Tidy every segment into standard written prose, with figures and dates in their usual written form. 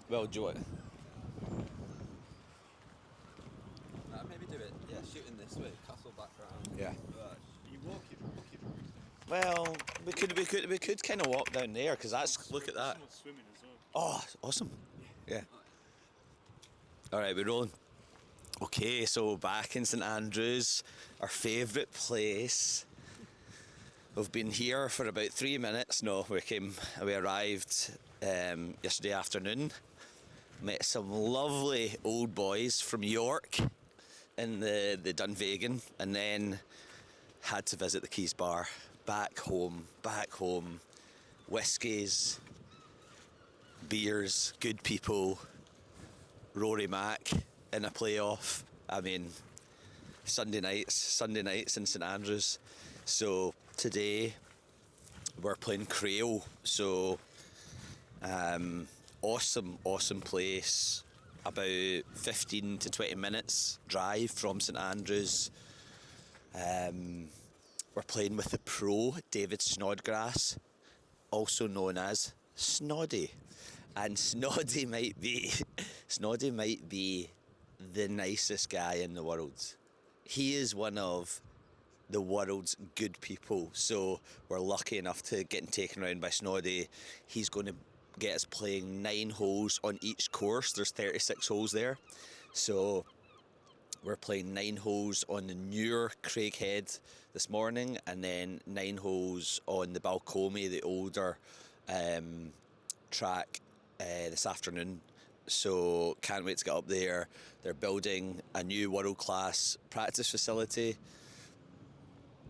Well, do you want? Maybe do it. Yeah, shooting this way, castle background. Yeah. You walking. Well, we could kind of walk down there because that's look at that. Someone's swimming as well. Oh, awesome. Yeah. All right, we're rolling. Okay, so back in St Andrews, our favourite place. We've been here for about 3 minutes. No, we arrived yesterday afternoon. Met some lovely old boys from York in the Dunvegan, and then had to visit the Keys Bar. Back home. Whiskies, beers, good people, Rory Mac in a playoff. I mean, Sunday nights in St Andrews. So today we're playing Crail. So awesome place. About 15 to 20 minutes drive from St Andrews. We're playing with the pro, David Snodgrass, also known as Snoddy. And Snoddy might be the nicest guy in the world. He is one of the world's good people. So we're lucky enough to get taken around by Snoddy. He's going to get us playing 9 holes on each course. There's 36 holes there. So we're playing 9 holes on the newer Craighead this morning, and then 9 holes on the Balcomie, the older track, this afternoon. So can't wait to get up there. They're building a new world-class practice facility.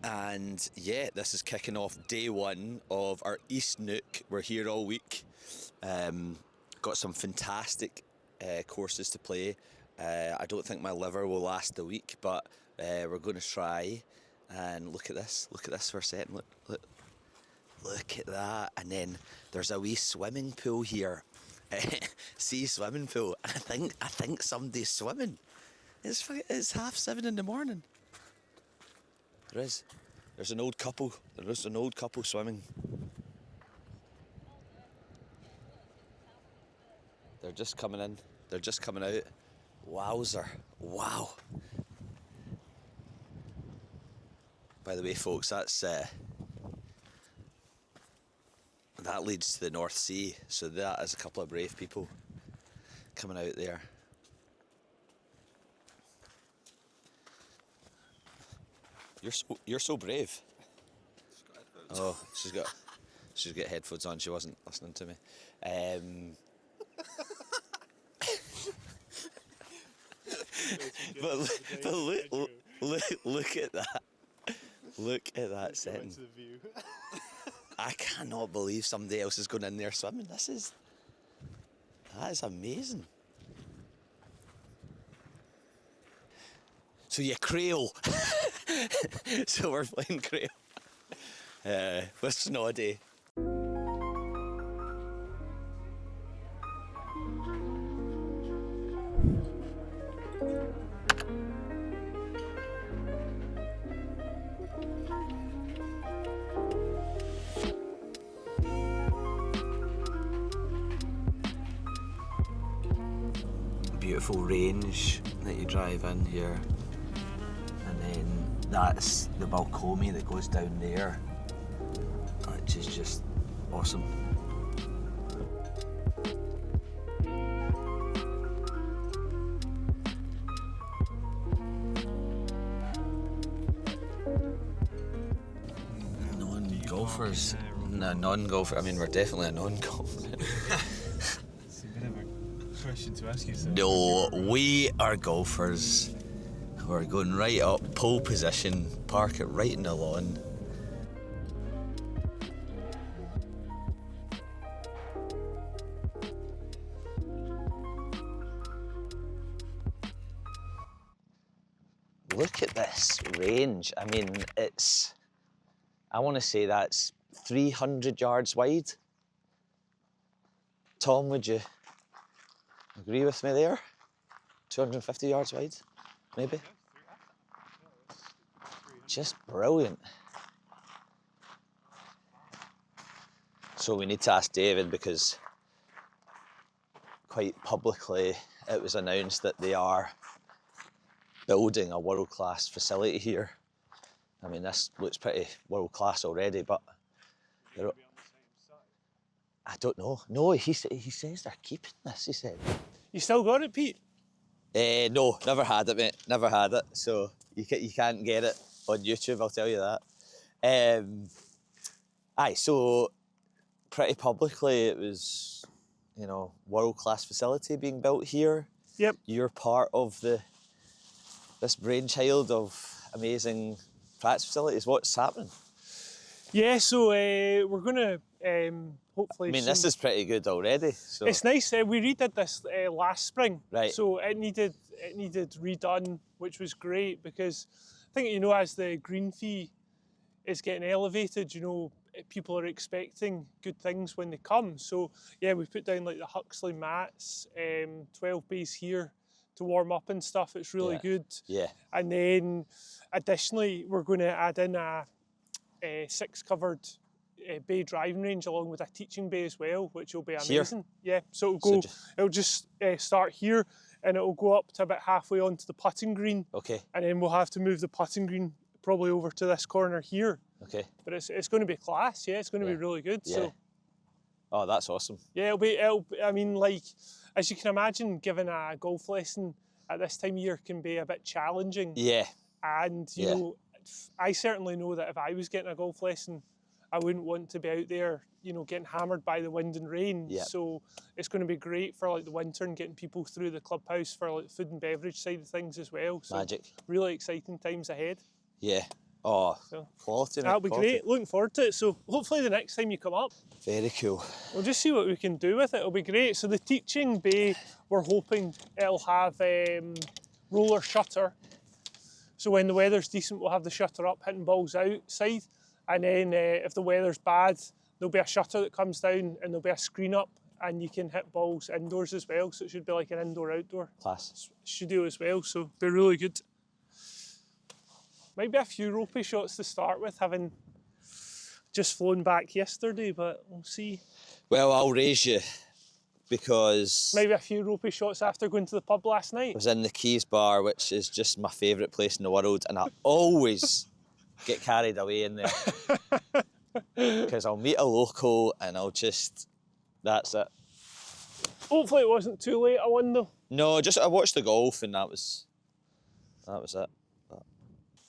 And yeah, this is kicking off day 1 of our East Nook. We're here all week. Got some fantastic courses to play. I don't think my liver will last the week, but we're going to try. And look at this for a second. Look at that. And then there's a wee swimming pool here. Sea swimming pool. I think somebody's swimming. It's 7:30 in the morning. There's an old couple. There's an old couple swimming. They're just coming in. They're just coming out. Wowzer. Wow. By the way, folks, that leads to the North Sea. So that is a couple of brave people coming out there. You're so brave. Oh, she's got headphones on. She wasn't listening to me. But look at that. Look at that setting. I cannot believe somebody else is going in there swimming. That is amazing. So yeah, Crail. So we're playing Crail with Snoddy. Beautiful range that you drive in here, and then that's the Balcomie that goes down there, which is just awesome. Non-golfers, non-golfer. I mean, we're definitely a non-golfer. Question to ask yourself. No, we are golfers. We're going right up, pole position, park it right in the lawn. Look at this range. I mean, I want to say that's 300 yards wide. Tom, would you agree with me there? 250 yards wide, maybe? Just brilliant. So we need to ask David because quite publicly it was announced that they are building a world-class facility here. I mean, this looks pretty world-class already, but they're, I don't know. No, he says they're keeping this, he said. You still got it, Pete? No, never had it, mate. Never had it. So you can't get it on YouTube, I'll tell you that. So pretty publicly it was, you know, world-class facility being built here. Yep. You're part of this brainchild of amazing practice facilities. What's happening? Yeah, so we're going to hopefully... I mean, this is pretty good already. So. It's nice. We redid this last spring. Right. So it needed redone, which was great because I think, you know, as the green fee is getting elevated, you know, people are expecting good things when they come. So yeah, we put down like the Huxley mats, 12 bays here to warm up and stuff. It's really good. Yeah. And then additionally, we're going to add in a 6 covered bay driving range along with a teaching bay as well, which will be amazing. Here? Yeah, so it'll just start here and it'll go up to about halfway onto the putting green. Okay. And then we'll have to move the putting green probably over to this corner here. Okay. But it's going to be class, yeah, it's going to be really good. Yeah. So, oh, that's awesome. yeah, I mean, like, as you can imagine, giving a golf lesson at this time of year can be a bit challenging. Yeah. And, you know, I certainly know that if I was getting a golf lesson, I wouldn't want to be out there, you know, getting hammered by the wind and rain. Yeah. So it's going to be great for like the winter and getting people through the clubhouse for like food and beverage side of things as well. So Magic. Really exciting times ahead. Yeah. Oh, So quality. that'll be quality. great. Looking forward to it. So hopefully the next time you come up, Very cool. we'll just see what we can do with it. It'll be great. So the teaching bay, we're hoping it'll have roller shutter. So when the weather's decent, we'll have the shutter up, hitting balls outside. And then if the weather's bad, there'll be a shutter that comes down and there'll be a screen up and you can hit balls indoors as well. So it should be like an indoor-outdoor Class. studio as well. So be really good. Might be a few ropey shots to start with, having just flown back yesterday, but we'll see. Well, I'll raise you because Maybe a few ropey shots after going to the pub last I night. was in the Keys bar, which is just my favourite place in the world, and I always get carried away in there because I'll meet a local and I'll just, that's it. Hopefully it wasn't too late, I won though. No, just I watched the golf and that was it.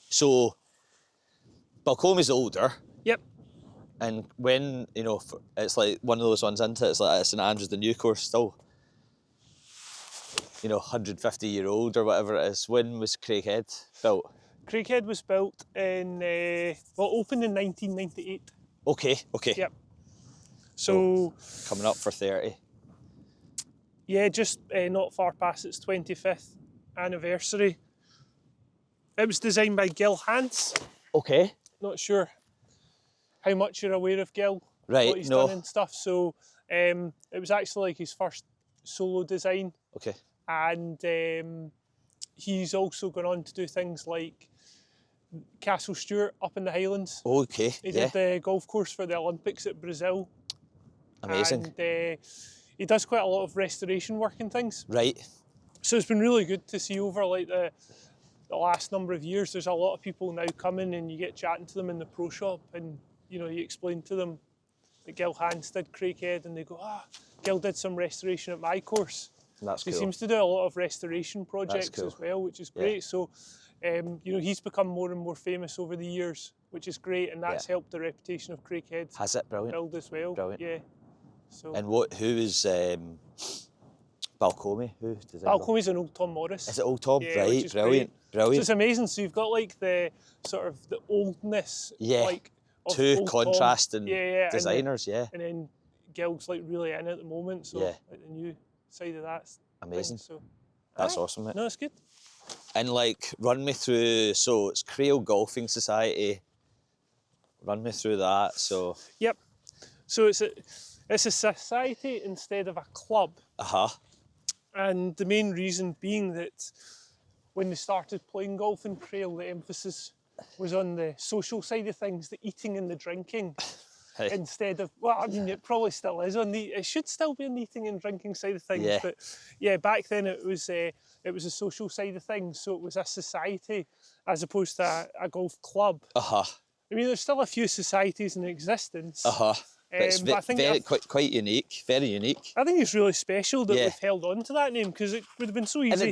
So, Balcomie's older. Yep. And when, you know, it's like one of those ones, isn't it? It's like St Andrews, the new course, still, you know, 150-year-old or whatever it is. When was Craighead built? Craighead was built in, opened in 1998. Okay. Yep. So Coming up for 30. yeah, just not far past its 25th anniversary. It was designed by Gil Hanse. Okay. Not sure how much you're aware of Gil, Right, what he's no. done and stuff. So it was actually like his first solo design. Okay. And he's also gone on to do things like Castle Stewart up in the Highlands. Okay, He yeah. did the golf course for the Olympics at Brazil. Amazing. And he does quite a lot of restoration work and things. Right. So it's been really good to see over like the last number of years. There's a lot of people now coming and you get chatting to them in the pro shop and, you know, you explain to them that Gil Hanse did Craighead and they go, Gil did some restoration at my course. That's He cool. seems to do a lot of restoration projects cool. as well, which is great. So, you know, he's become more and more famous over the years, which is great, and that's helped the reputation of Craighead Has it? Brilliant. build as well. Brilliant. Yeah. So And who is Balcomie? Who designed Balcomie's an old Tom Morris. Is it old Tom? Yeah, Right, which is brilliant. So Brilliant. it's amazing. So you've got like the sort of the oldness, like of Two old Tom. contrasting designers, designers, and then Gil's like really in at the moment. So like the new side of that. Amazing. So That's awesome, mate. no, it's good. And like, run me through, so it's Crail Golfing Society. Run me through that, so. Yep. So it's a society instead of a club. Uh-huh. And the main reason being that when they started playing golf in Crail, the emphasis was on the social side of things, the eating and the drinking. Hey. instead of, well, I mean, it probably still is it should still be on the eating and drinking side of things, Yeah. but yeah, back then it was a social side of things, so it was a society as opposed to a golf club. Uh-huh. I mean, there's still a few societies in existence. Uh-huh. But it's But I think very, quite unique, very unique. I think it's really special that Yeah. we've held on to that name, because it would have been so easy. And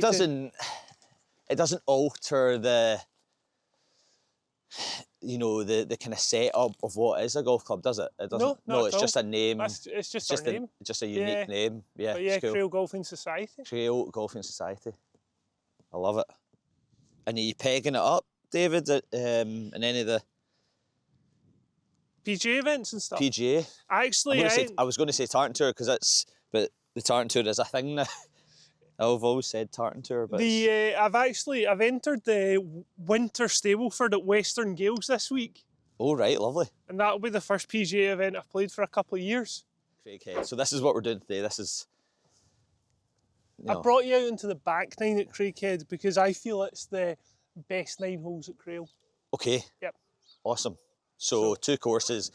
it doesn't alter the, you know, the kind of setup of what is a golf club, does it? It doesn't. No, it's just a name. It's just just our name. just a unique name. Yeah, But yeah, it's cool. Crail Golfing Society. Crail Golfing Society. I love it. And are you pegging it up, David, in any of the PGA events and stuff. PGA? Actually, I was going to say Tartan Tour but the Tartan Tour is a thing now. I've always said Tartan Tour, but I've entered the Winter Stableford at Western Gales this week, oh right, lovely. and that'll be the first PGA event I've played for a couple of years. Craighead. So this is what we're doing today. This is. I brought you out into the back nine at Craighead because I feel it's the best 9 holes at Crail. Okay. Yep. Awesome. So 2 courses.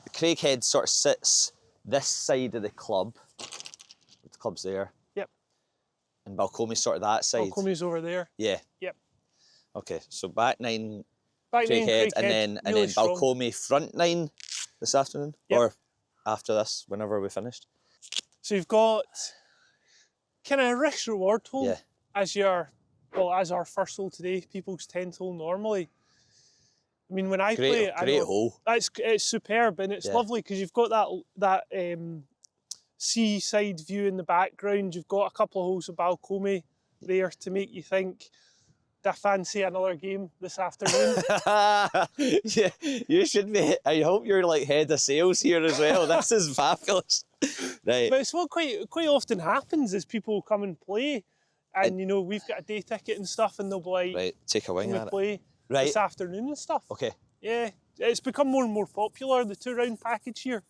The Craighead sort of sits this side of the club. The club's there. Yep. And Balcomie's sort of that side. Balcomie's over there. Yeah. Yep. Okay. So back 9 Back nine, Craighead, and really then strong. Balcomie front 9 this afternoon, Yep. or after this, whenever we finished. So you've got kind of a risk reward hole Yeah. as our first hole today, people's 10th hole normally. I mean, when I play it, Great hole. it's superb, and it's Yeah. lovely because you've got that seaside view in the background. You've got a couple of holes of Balcomie there to make you think, do I fancy another game this afternoon? Yeah, you should be. I hope you're like head of sales here as well. This is fabulous. Right. But it's what quite often happens is people come and play, and you know, we've got a day ticket and stuff, and they'll be like, Right, take a wing "Can we at it. play Right. this afternoon and stuff?" Okay, Yeah, it's become more and more popular, the 2-round package here.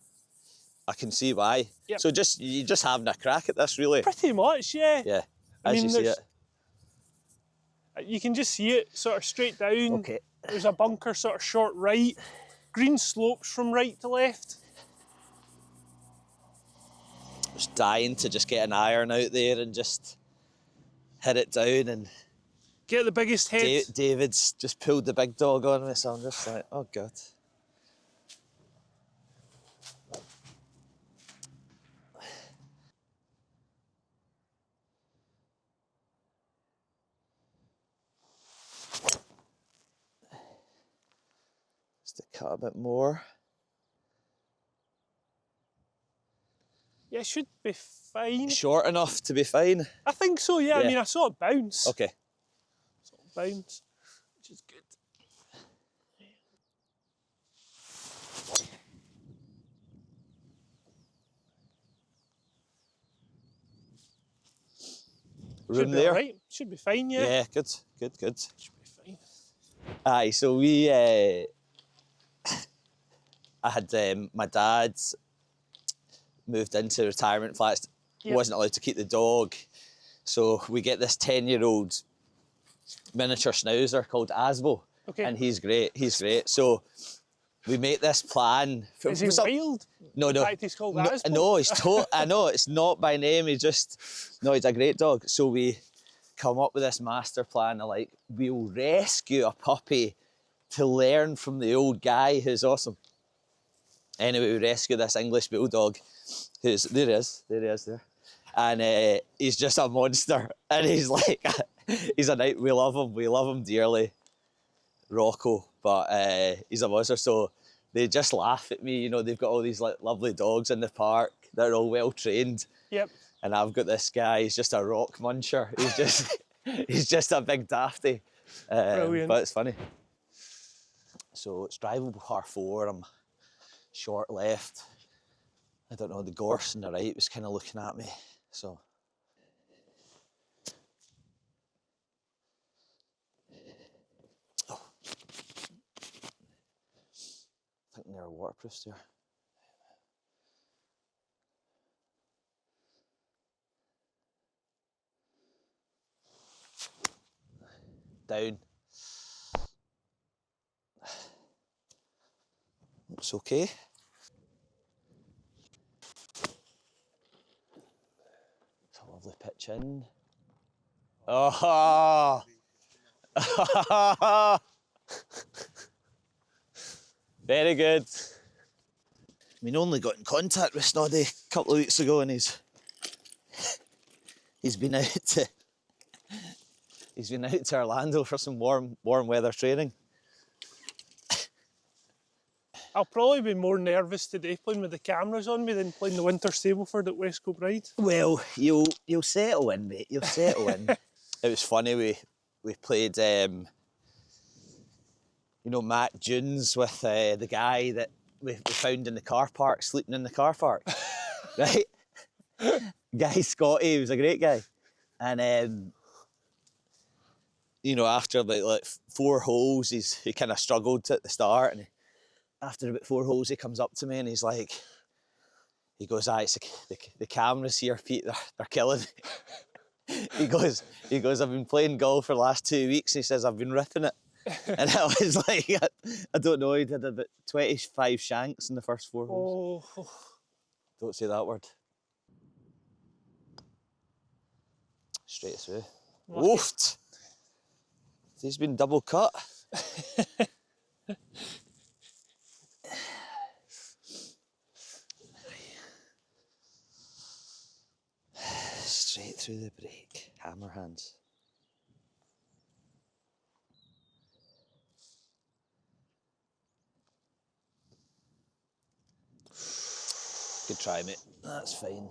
I can see why. Yep. So you're just having a crack at this, really. Pretty much, yeah. Yeah, I as mean, you see it. You can just see it sort of straight down. Okay. There's a bunker sort of short right. Green slopes from right to left. Just dying to just get an iron out there and just hit it down. And Get the biggest head. David's just pulled the big dog on me, so I'm just like, oh God. Just to cut a bit more. Yeah, it should be fine. Short enough to be fine. I think so, yeah. I Yeah. mean, I saw it bounce. Okay. Saw it bounce, which is good. Room Should be there. alright. Should be fine, yeah. Yeah, good. Should be fine. Aye, so we, I had my dad moved into retirement flats, Yep. wasn't allowed to keep the dog, so we get this 10-year-old miniature schnauzer called Asbo, Okay. and he's great. So we make this plan. Is he wild? No. In fact, he's called Asbo? No, I know it's not by name. He's a great dog. So we come up with this master plan of like, we'll rescue a puppy to learn from the old guy who's awesome. Anyway, we rescue this English bulldog who's, there he is there. And he's just a monster. And he's like, he's a night, we love him dearly. Rocco, but he's a monster. So they just laugh at me, you know, they've got all these like lovely dogs in the park. They're all well trained. Yep. And I've got this guy, he's just a rock muncher. He's just a big dafty. Brilliant. But it's funny. So it's drivable par 4, I'm short left. I don't know, the gorse on the right was kind of looking at me, so. Oh. I think they're waterproofs there. Down. Looks okay. chin. Oh! Very good. I mean, only got in contact with Snoddy a couple of weeks ago, and he's been out to Orlando for some warm weather training. I'll probably be more nervous today playing with the cameras on me than playing the Winter Stableford at West Kilbride. Well, you'll settle in, mate. You'll settle in. It was funny. We played, you know, Matt Dunes with the guy that we found in the car park, sleeping in the car park, right? Guy Scotty, he was a great guy, and you know, after like 4 holes, he kind of struggled at the start, and after about 4 holes, he comes up to me and he goes, it's the cameras here, Pete, they're killing me. he goes, I've been playing golf for the last 2 weeks. He says, I've been ripping it. And I was like, I don't know, he did about 25 shanks in the first 4 holes. Oh. Don't say that word. Straight through. Woofed! He's been double cut. Straight through the break. Hammer hands. Good try, mate. That's fine.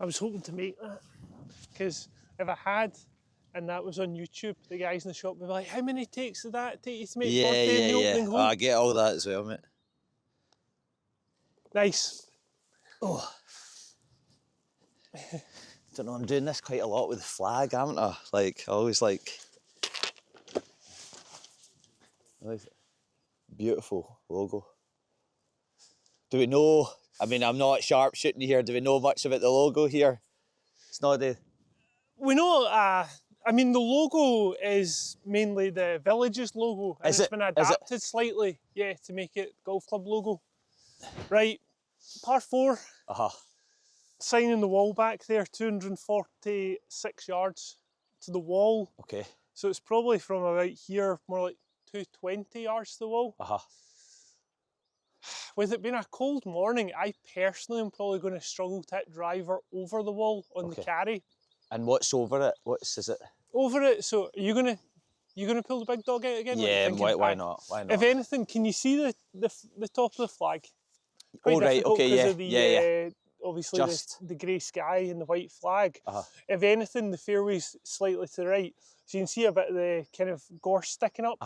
I was hoping to make that, because if I had, and that was on YouTube, the guys in the shop would be like, how many takes did that take you to make 40 in the opening hole? I get all that as well, mate. Nice. Oh. Don't know, I'm doing this quite a lot with the flag, haven't I? Like, I always like... Beautiful logo. Do we know... I mean, I'm not sharpshooting here. Do we know much about the logo here? It's not the... We know, I mean, the logo is mainly the village's logo, and it's been adapted slightly, yeah, to make it golf club logo. Right, par 4. Sign in the wall back there, 246 yards to the wall. Okay. So it's probably from about here, more like 220 yards to the wall. With it being a cold morning, I personally am probably going to struggle to hit driver over the wall on the carry. And what's over it? Is it? Over it, so are you gonna pull the big dog out again? Yeah, why not? Why not? If anything, can you see the top of the flag? Oh right, okay, yeah. Obviously the grey sky and the white flag. If anything, the fairway's slightly to the right, so you can see a bit of the kind of gorse sticking up.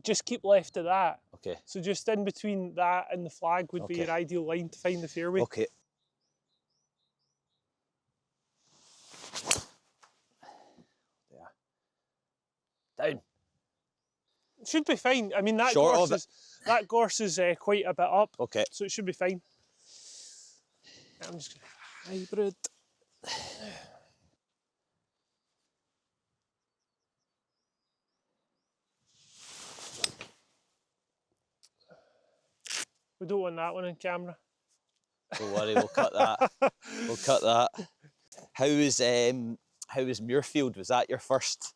Just keep left of that. Okay. So just in between that and the flag would be your ideal line to find the fairway. Okay. Down. Should be fine. I mean, that gorse is quite a bit up. Okay. So it should be fine. I'm just going to hybrid. We don't want that one on camera. Don't worry, we'll cut that. We'll cut that. How was Muirfield? Was that your first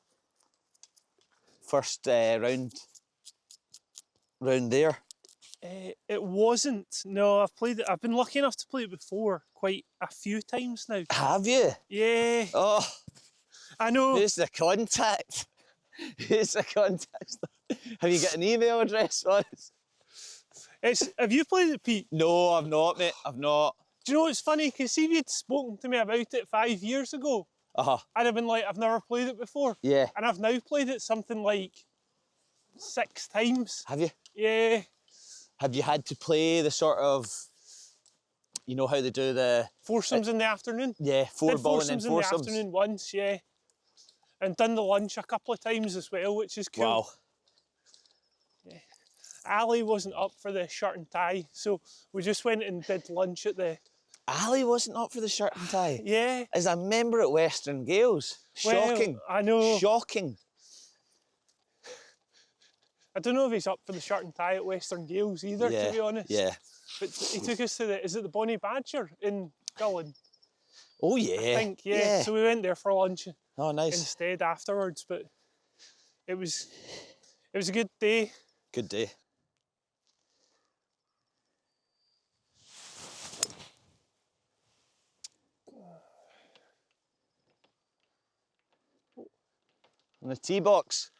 round there? It wasn't. No, I've been lucky enough to play it before quite a few times now. Have you? Yeah. Oh, I know. Who's the contact? Who's the contact? Have you got an email address for us? Have you played it, Pete? No, I've not, mate. I've not. Do you know what's funny? Because see if you'd spoken to me about it 5 years ago, I'd have been like, I've never played it before. Yeah. And I've now played it something like 6 times. Have you? Yeah. Have you had to play the sort of, you know how they do the... Foursomes in the afternoon? Yeah, 4 ball and then foursomes. In the afternoon once, yeah. And done the lunch a couple of times as well, which is cool. Wow. Yeah. Ali wasn't up for the shirt and tie, so we just went and did lunch at the... Ali wasn't up for the shirt and tie? Yeah. As a member at Western Gales. Shocking. Well, I know. Shocking. I don't know if he's up for the shirt and tie at Western Gales either, to be honest. Yeah. But he took us to is it the Bonnie Badger in Gullin? Oh yeah. I think, yeah. So we went there for lunch Oh, nice. instead afterwards, but it was a good day. Good day. On the tee box.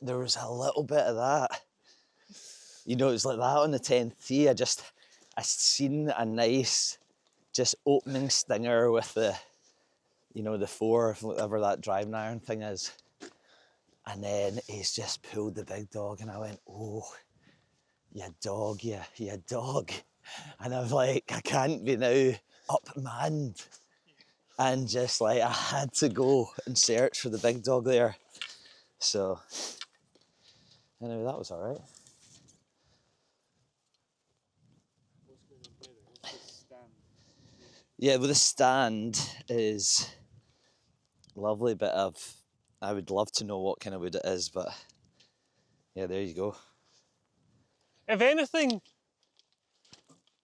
There was a little bit of that. You know, it was like that on the 10th tee. I seen a nice, just opening stinger with the, you know, the 4, whatever that driving iron thing is. And then he's just pulled the big dog, and I went, oh, you dog, you dog. And I was like, I can't be now upmanned. And just like, I had to go and search for the big dog there. So, anyway, that was all right. Yeah, well, the stand is lovely bit of, I would love to know what kind of wood it is, but yeah, there you go. If anything,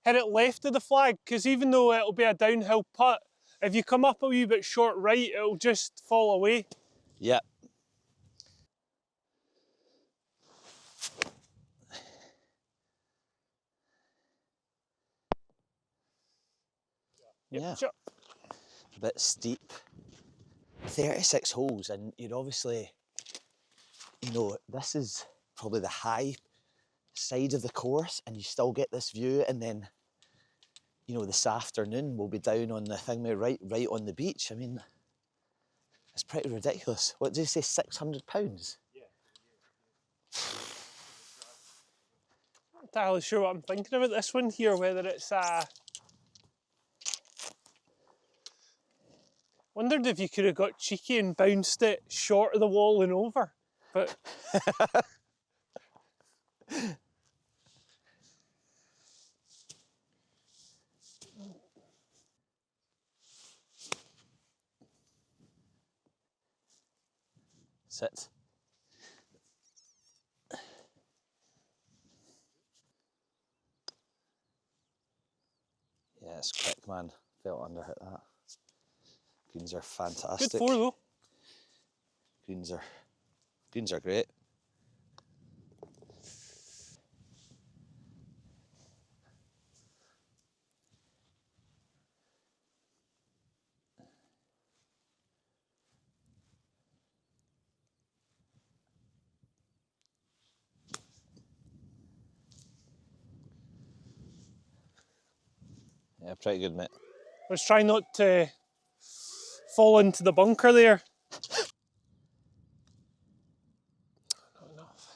hit it left of the flag, because even though it'll be a downhill putt, if you come up a wee bit short right, it'll just fall away. Yep. Yeah. Sure. A bit steep. 36 holes, and you're obviously, you know, this is probably the high side of the course, and you still get this view, and then, you know, this afternoon we'll be down on the thing right on the beach. I mean, it's pretty ridiculous. What did you say, £600? Yeah. Not entirely sure what I'm thinking about this one here, whether it's wondered if you could have got cheeky and bounced it short of the wall and over, but Sit. Yeah, it's quick, man. Felt underhit that. Greens are fantastic. good 4 though. Greens are great. Yeah, pretty good, mate. Let's try not to fall into the bunker there. Not enough.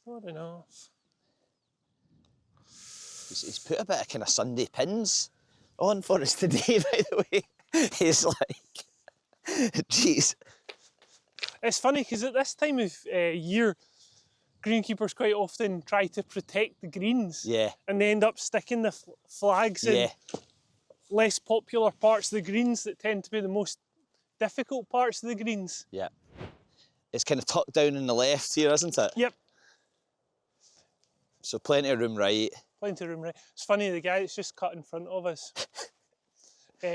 Not enough. He's put a bit of kind of Sunday pins on for us today, by the way. He's like, jeez. It's funny because at this time of year, greenkeepers quite often try to protect the greens. Yeah. And they end up sticking the flags in less popular parts of the greens that tend to be the most difficult parts of the greens. Yeah. It's kind of tucked down on the left here, isn't it? Yep. So plenty of room right. Plenty of room right. It's funny, the guy that's just cut in front of us.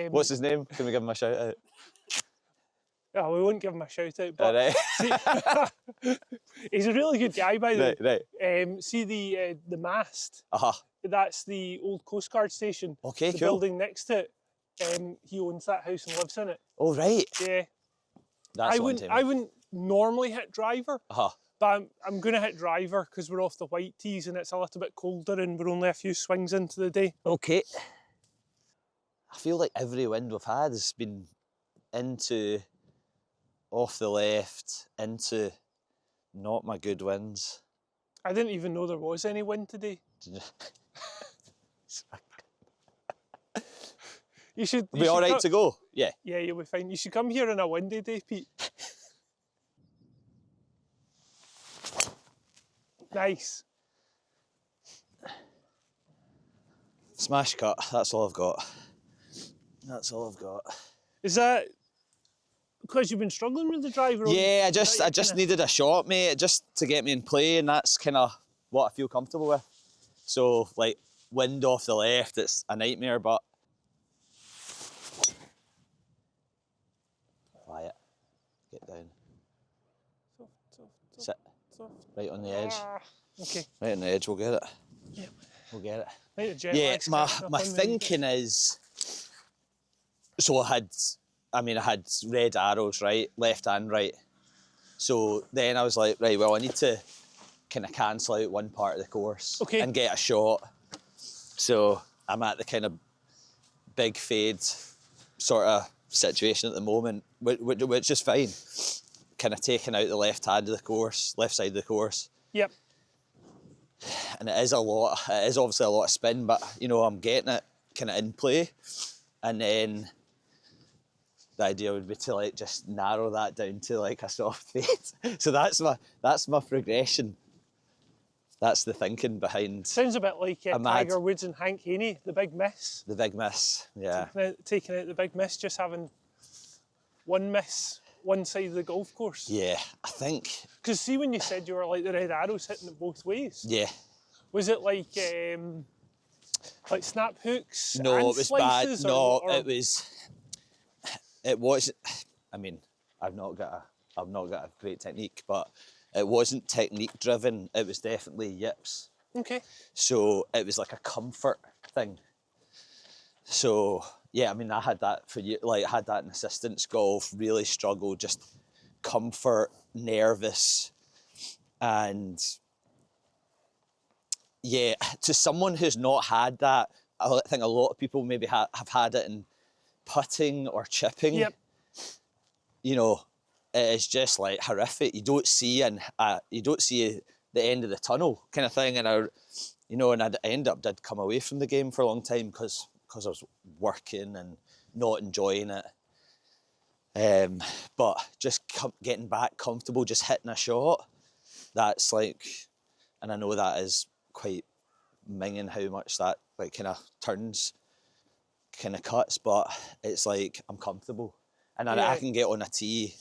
What's his name? Can we give him a shout out? Oh, we won't give him a shout out, but Right. see, he's a really good guy, by the way. Right. See the mast? Uh-huh. That's the old Coast Guard station. Okay, the cool. building next to it. He owns that house and lives in it. Oh, right. Yeah. That's I wouldn't normally hit driver, but I'm going to hit driver because we're off the white tees and it's a little bit colder and we're only a few swings into the day. Okay. I feel like every wind we've had has been into, off the left, into not my good winds. I didn't even know there was any wind today. You should Be all right to go? Yeah. Yeah, you'll be fine. You should come here on a windy day, Pete. Nice. Smash cut, that's all I've got. That's all I've got. Is that Because you've been struggling with the driver. Yeah, I just needed a shot, mate, just to get me in play, and that's kind of what I feel comfortable with. So, like, wind off the left, it's a nightmare, but... Quiet. Get down. Sit. Right on the edge. Okay. Right on the edge, we'll get it. Yep. We'll get it. Right, the jet Yeah, lag's my catching up my on me. thinking is... So I had red arrows, right? Left and right. So then I was like, right, well, I need to kind of cancel out one part of the course and get a shot. So I'm at the kind of big fade sort of situation at the moment, which is fine. Kind of taking out the left hand of the course, left side of the course. Yep. And it is obviously a lot of spin, but, you know, I'm getting it kind of in play. And then the idea would be to, like, just narrow that down to, like, a soft fade. So that's my progression. That's the thinking behind. Sounds a bit like Tiger Woods and Hank Haney, the big miss. The big miss, yeah. Taking out the big miss, just having one miss, one side of the golf course. Yeah, I think. Because see, when you said you were like the red arrows hitting it both ways. Yeah. Was it like snap hooks? No, and it was slices, bad. No, or... it was. I mean, I've not got a great technique, but it wasn't technique driven. It was definitely yips. Okay. So it was like a comfort thing. So yeah, I mean, I had that for you. Like, I had that in assistance golf. Really struggled, just comfort, nervous, and yeah, to someone who's not had that, I think a lot of people maybe have had it in putting or chipping. Yep. You know, it's just like horrific. You don't see the end of the tunnel kind of thing. And I did come away from the game for a long time because I was working and not enjoying it. But just getting back comfortable, just hitting a shot, that's like, and I know that is quite minging how much that like kind of turns, kind of cuts, but it's like I'm comfortable. And I can get on a tee.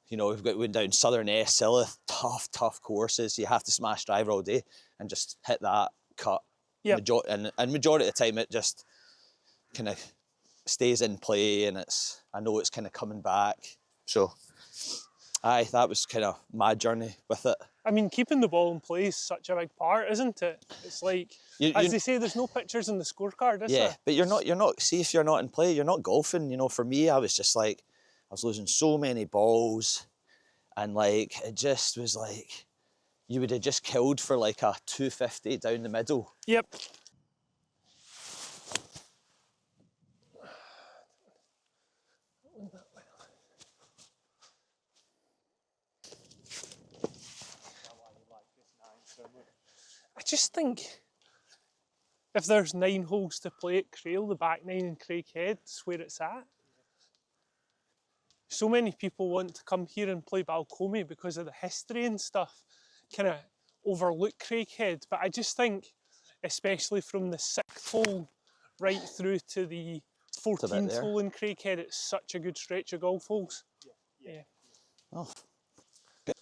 You know, we've got went down Southern S, Silith, tough courses. You have to smash driver all day and just hit that cut. Yeah. And majority of the time it just kind of stays in play, and I know it's kind of coming back. So, that was kind of my journey with it. I mean, keeping the ball in play is such a big part, isn't it? It's like, as they say, there's no pictures in the scorecard, is there? Yeah, but you're not, see, if you're not in play, you're not golfing. You know, for me, I was just like, I was losing so many balls, and like, it just was like, you would have just killed for like a 250 down the middle. Yep. I just think if there's 9 holes to play at Crail, the back 9 in Craighead is where it's at. So many people want to come here and play Balcomie because of the history and stuff, kind of overlook Craighead. But I just think, especially from the 6th hole right through to the 14th hole in Craighead, it's such a good stretch of golf holes. Yeah. Oh, good.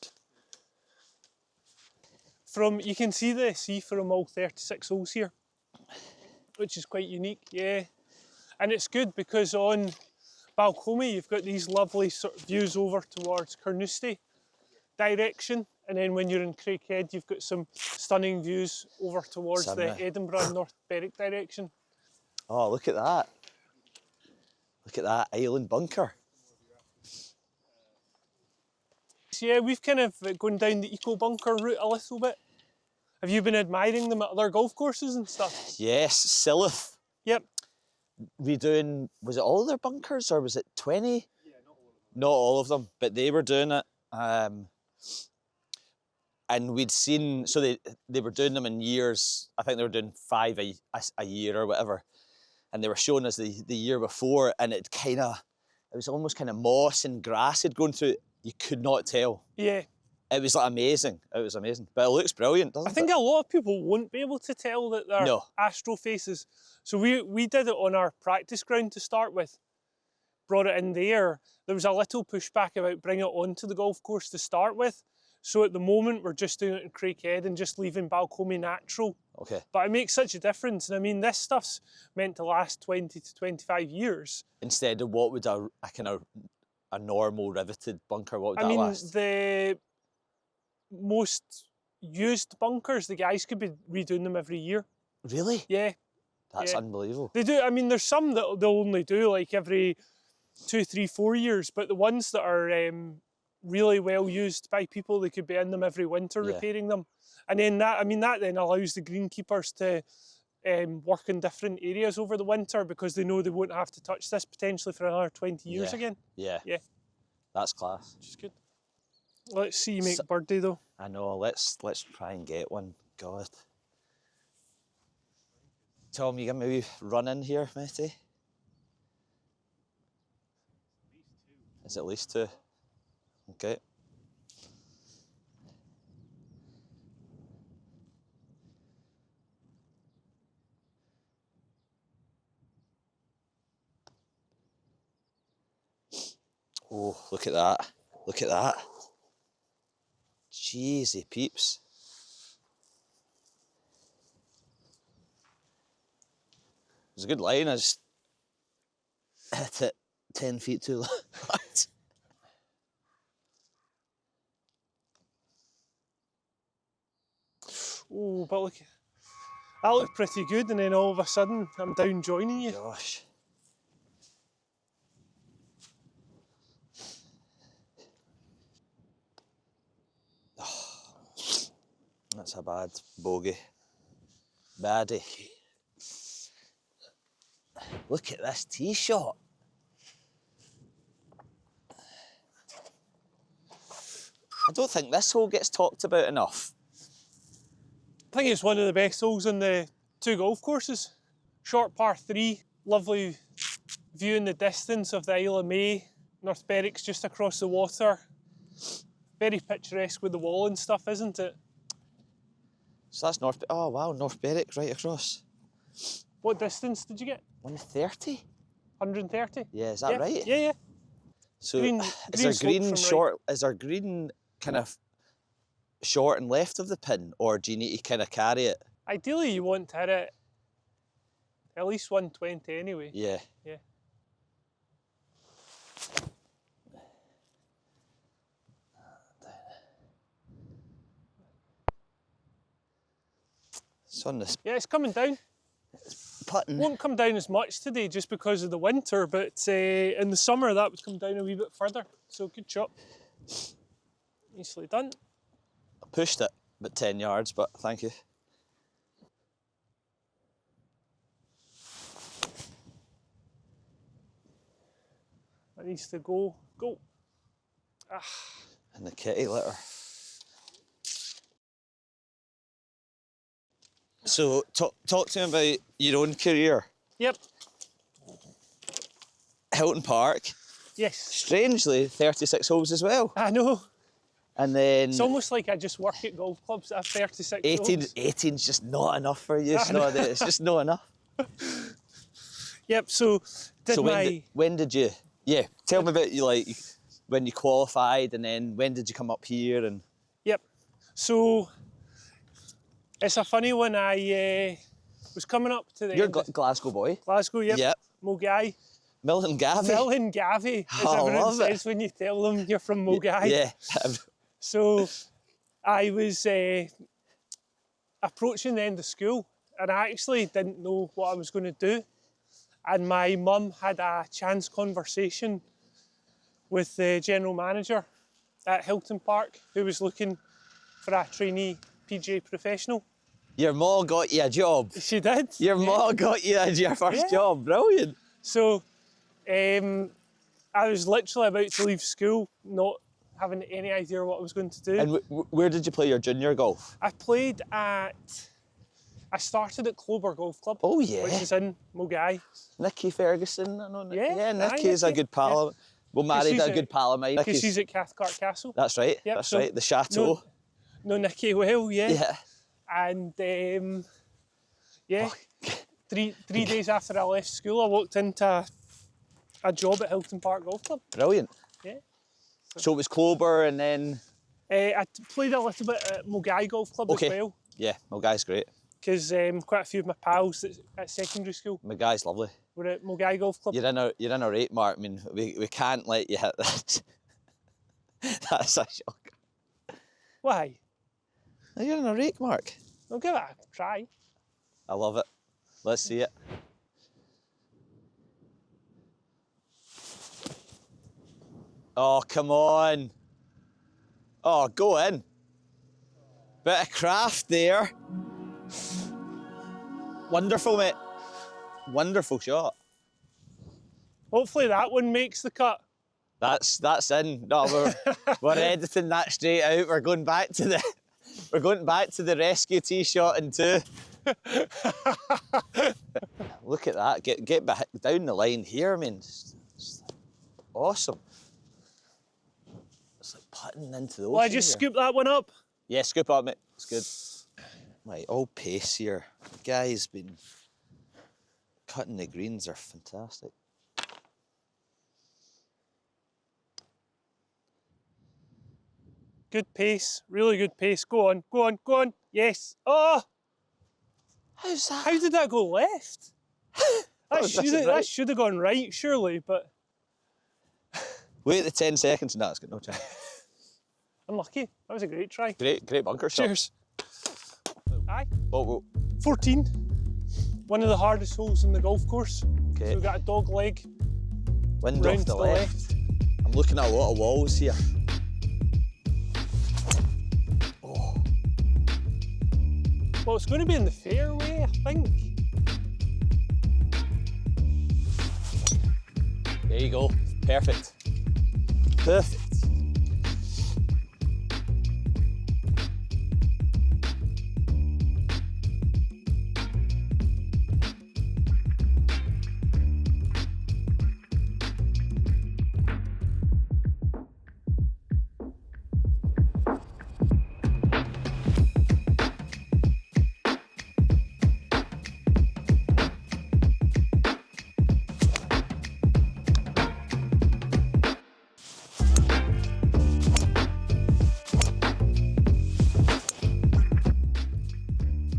You can see the sea from all 36 holes here, which is quite unique, yeah. And it's good because on Balcomie you've got these lovely sort of views over towards Carnoustie direction, and then when you're in Craighead you've got some stunning views over towards the Edinburgh and North Berwick direction. Oh, look at that. Look at that island bunker. Yeah, we've kind of gone down the eco bunker route a little bit. Have you been admiring them at other golf courses and stuff? Yes, Silith. Yep. Redoing, was it all their bunkers or was it 20? Yeah, not all of them, but they were doing it. And we'd seen, so they were doing them in years. I think they were doing 5 a year or whatever. And they were showing us the year before, and it was almost kind of moss and grass had grown through it. You could not tell. Yeah. It was like amazing. It was amazing. But it looks brilliant, doesn't it? I think a lot of people won't be able to tell that they're astro faces. So we did it on our practice ground to start with. brought it in there was a little pushback about bringing it onto the golf course to start with. So at the moment, we're just doing it in Craighead and just leaving Balcomie natural. Okay. But it makes such a difference. And I mean, this stuff's meant to last 20 to 25 years. Instead of what would a kind of a normal riveted bunker, what would I that mean, last? the most used bunkers, the guys could be redoing them every year. Really? Yeah. That's yeah. unbelievable. They do. I mean, there's some that they'll only do like every 2, 3, 4 years, but the ones that are really well used by people, they could be in them every winter repairing them. And then that then allows the greenkeepers to work in different areas over the winter because they know they won't have to touch this potentially for another 20 years again. Yeah. Yeah. That's class. Which is good. Let's see you make birdie though. I know, let's try and get one. God. Tom, you give me a wee run in here, matey? It's at least two. Okay. Oh, look at that. Look at that. Jeezy peeps. It was a good line, I just hit it 10 feet too low. Oh, but look, that looked pretty good, and then all of a sudden I'm down joining you. Gosh. Oh, that's a bad bogey. Baddie. Look at this tee shot. I don't think this hole gets talked about enough. I think it's one of the best holes on the two golf courses. Short par 3, lovely view in the distance of the Isle of May. North Berwick's just across the water. Very picturesque with the wall and stuff, isn't it? So that's North. Oh wow, North Berwick right across. What distance did you get? 130. 130? Yeah, is that right? Yeah, yeah. So Green- is green our slopes green from right. short? Is our green kind of short and left of the pin, or do you need to kind of carry it? Ideally, you want to hit it at least 120 anyway. Yeah. Yeah. It's on this Yeah, it's coming down. putting. Won't come down as much today just because of the winter, but in the summer that would come down a wee bit further. So good shot. Nicely done. I pushed it about 10 yards, but thank you. That needs to go. Go. Ah. And the kitty litter. So talk to me about your own career. Yep. Hilton Park, Yes. strangely 36 holes as well. I know. And then It's almost like I just work at golf clubs that have 36 18, holes. 18's just not enough for you. It's, I know. it's just not enough. Yep, so So when did you? Yeah, tell me about you like when you qualified, and then when did you come up here? And Yep. So it's a funny one. I was coming up to the you're end of Glasgow boy. Glasgow, yep. Yep. Mogai. Milton-Gavie. Milton-Gavie, as Oh, everyone love it. says when you tell them you're from Mogai. Yeah. So I was approaching the end of school, and I actually didn't know what I was going to do. And my mum had a chance conversation with the general manager at Hilton Park, who was looking for a trainee PGA professional. Your ma got you a job. She did. Your ma got you your first Yeah. job. Brilliant. So I was literally about to leave school, not having any idea what I was going to do. And where did you play your junior golf? I started at Clober Golf Club, Oh yeah. which is in Mogai. Nicky Ferguson. I know Nicky. Yeah, Yeah, aye, Nicky's a Nicky, good pal. Well, married she's a good pal of mine. Because Nicky's- she's at Cathcart Castle. That's right. Yep, That's so right. The chateau. No Nicky well, yeah. Yeah. And yeah, three days after I left school, I walked into a job at Hilton Park Golf Club. Brilliant. Yeah. So it was Clover and then... I played a little bit at Bogey Golf Club as well, Yeah, my guy's great. because quite a few of my pals at secondary school My guy's lovely. were at Bogey Golf Club. You're in our 8 mark. I mean, we can't let you hit that. That's a shock. Why? You're in a rake mark. I'll give it a try. I love it. Let's see it. Oh, come on. Oh, go in. Bit of craft there. Wonderful, mate. Wonderful shot. Hopefully that one makes the cut. That's in. No, we're editing that straight out. We're going back to the rescue tee shot in 2. Look at that. Get back down the line here. I mean, it's awesome. It's like putting into the ocean. Well, I just here. scoop that one up. Yeah, scoop up, mate. It's good. Right, all pace here. The guy's been cutting the greens. Are fantastic. Good pace, really good pace. Go on, go on, go on. Yes. Oh! How's that? How did that go left? That right. should have gone right, surely, but Wait the 10 seconds. No, it's got no chance. unlucky. That was a great try. Great bunker shot. Cheers. Aye. Oh, 14. One of the hardest holes in the golf course. okay. So we've got a dog leg Wind round off to the left. I'm looking at a lot of walls here. Oh, Well, it's going to be in the fairway, I think. there you go. Perfect. Perfect.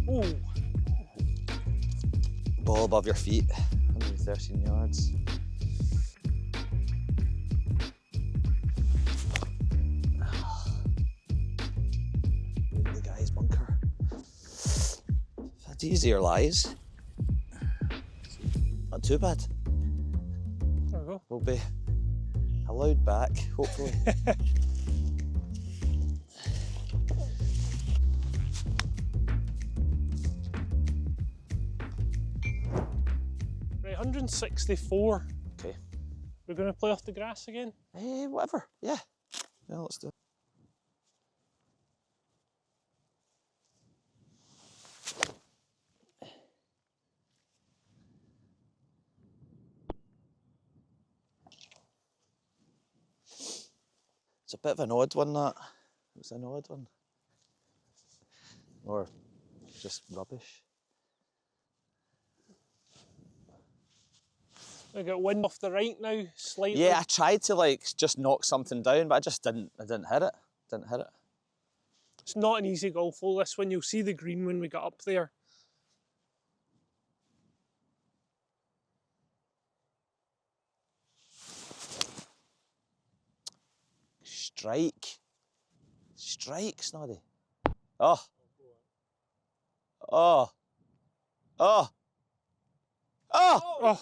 Oh, Ball above your feet. 113 yards. The guy's bunker. Had easier lies. Not too bad. there we go. We'll be allowed back, hopefully. Right, 164. Okay. We're going to play off the grass again. Whatever. Yeah. Yeah, let's do it. It's a bit of an odd one, that. It was an odd one. Or just rubbish. We got wind off the right now, slightly. Yeah, I tried to like just knock something down, but I just didn't. I didn't hit it. Didn't hit it. It's not an easy golf hole, this one. You'll see the green when we get up there. Strike. Strike, Snoddy. Oh. Oh. Oh. Oh! Oh,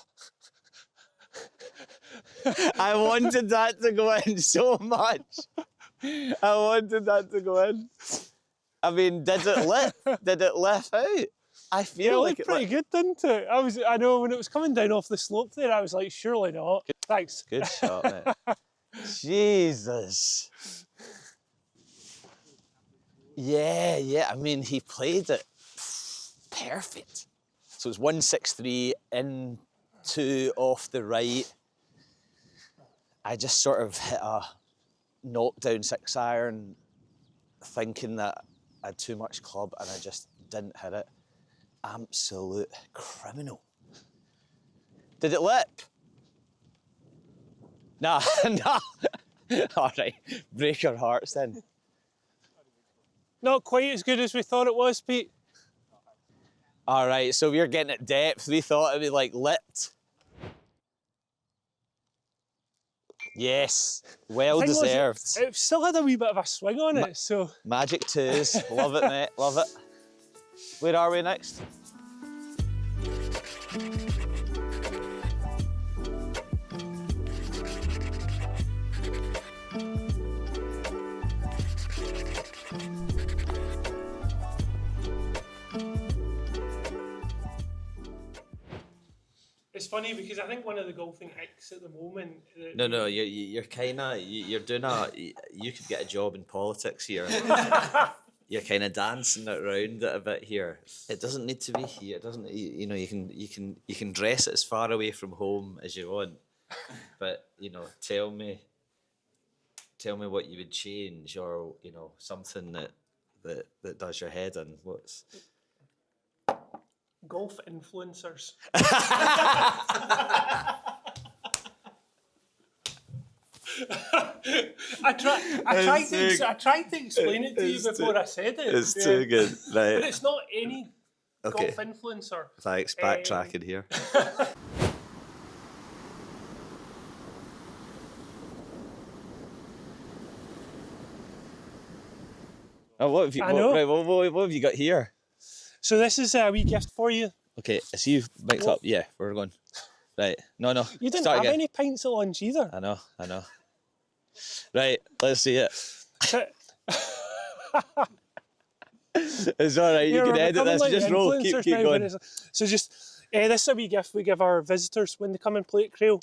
I wanted that to go in so much. I wanted that to go in. I mean, did it lift? Did it lift out? I yeah, it feel like looked it pretty good, didn't it? I know when it was coming down off the slope there, I was like, surely not. Thanks. Good shot, mate. Jesus. Yeah. I mean, he played it perfect. So it's 163 in, 2 off the right. I just sort of hit a knockdown 6-iron thinking that I had too much club and I just didn't hit it. Absolute criminal. Did it lip? Nah, nah. All right, break your hearts then. Not quite as good as we thought it was, Pete. All right, so we're getting at depth. We thought it would be like lit. Yes, well Thing was, deserved. it still had a wee bit of a swing on it, so Magic twos, love it, mate, love it. Where are we next? it's funny because I think one of the golfing icks at the moment. No, you're kind of you're doing you could get a job in politics here. You're kind of dancing it around it a bit here. It doesn't need to be here. It doesn't. You know, you can dress it as far away from home as you want. But you know, tell me what you would change, or you know, something that does your head in. What's golf influencers. I tried to explain it to you before I said it. It's too good, right? But it's not any Okay. golf influencer. Thanks, backtracking here. Oh, what have you? I know. Right, what have you got here? So this is a wee gift for you. Okay, so you've mixed up. Yeah, we're going. Right, no. You didn't Start have again. any pints at lunch either. I know. Right, let's see it. It's all right. You Yeah, can we're edit becoming this. like Just roll. Keep influencers now, going. but so just this is a wee gift we give our visitors when they come and play at Crail.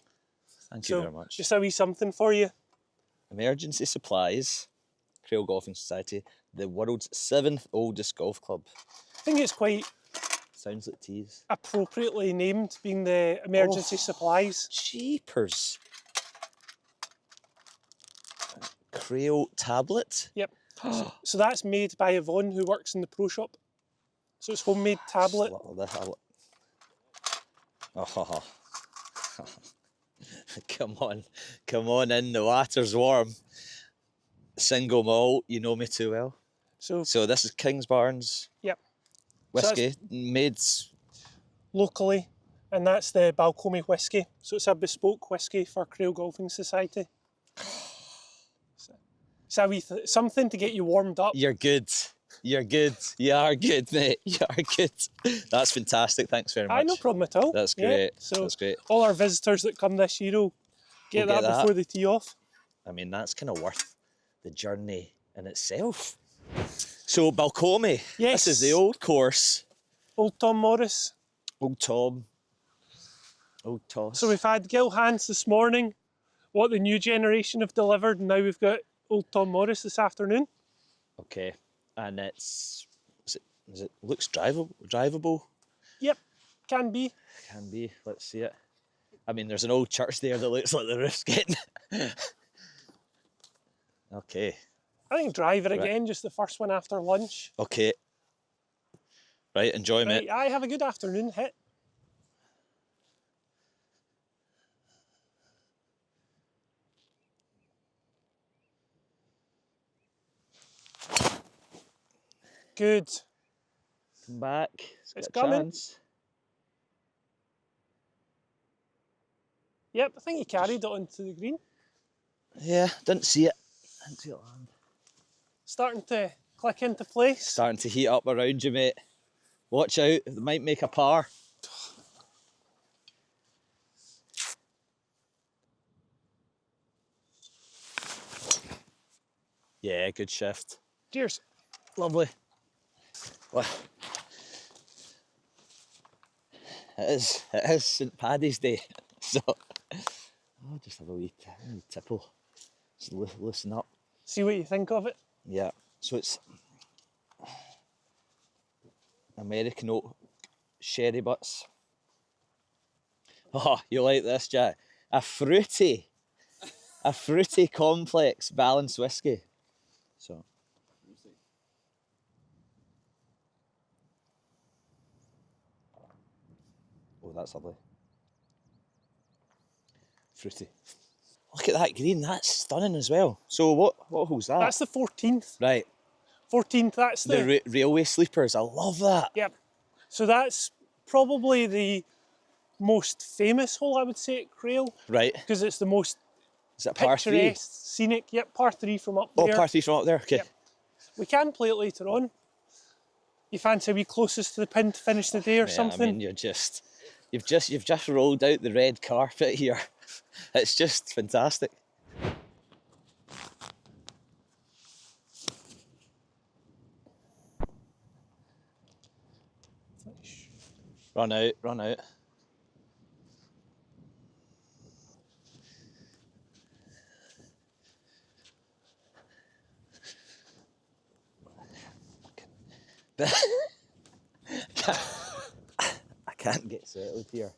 Thank you very much. Just a wee something for you. Emergency supplies. Crail Golfing Society, the world's 7th oldest golf club. I think it's quite Sounds like teas. appropriately named, being the emergency supplies. Jeepers. Crail tablet. Yep. So that's made by Yvonne, who works in the pro shop. So it's homemade tablet. Oh. Come on in, the water's warm. Single malt, you know me too well. So this is Kingsbarns Yep. whiskey, made Locally, and that's the Balcomie whiskey. So it's a bespoke whiskey for Crail Golfing Society. It's a wee something to get you warmed up. You're good. You are good, mate. You are good. That's fantastic. Thanks very much. No problem at all. That's great. So That's great. all our visitors that come this year will get that before they tee off. I mean, that's kind of worth the journey in itself. So, Balcomie. Yes. This is the old course. Old Tom Morris. Old Tom. Old Toss. So we've had Gil Hanse this morning, what the new generation have delivered, and now we've got Old Tom Morris this afternoon. Okay. And is it looks drivable? Yep, can be. Can be. Let's see it. I mean, there's an old church there that looks like the roof's getting. Okay. I think drive it again, just the first one after lunch. Okay. Right, enjoy, mate. Right, have a good afternoon. Hit. Good. Come back. It's got a coming. chance. Yep, I think he carried it onto the green. Yeah, didn't see it. Land. Starting to click into place. Starting to heat up around you, mate. Watch out, they might make a par. Yeah, good shift. Cheers. Lovely. Well, it is St Paddy's Day, so I'll just have a wee tipple. Just loosen up. See what you think of it. Yeah, so it's American oak sherry butts. Oh, you like this, Jack? A fruity complex balanced whiskey. So. Oh, that's lovely. Fruity. Look at that green, that's stunning as well. So what hole's that? That's the 14th. Right, 14th, that's the railway sleepers, I love that. Yep. So that's probably the most famous hole, I would say, at Crail. Right, Because it's the most is it par 3? picturesque, scenic. Yep, par 3 from up Oh, there. par 3 from up there, okay. Yep. We can play it later on. You fancy we closest to the pin to finish the day or Yeah, something? I mean, you've just rolled out the red carpet here. It's just fantastic. Run out, run out. I can't get settled here.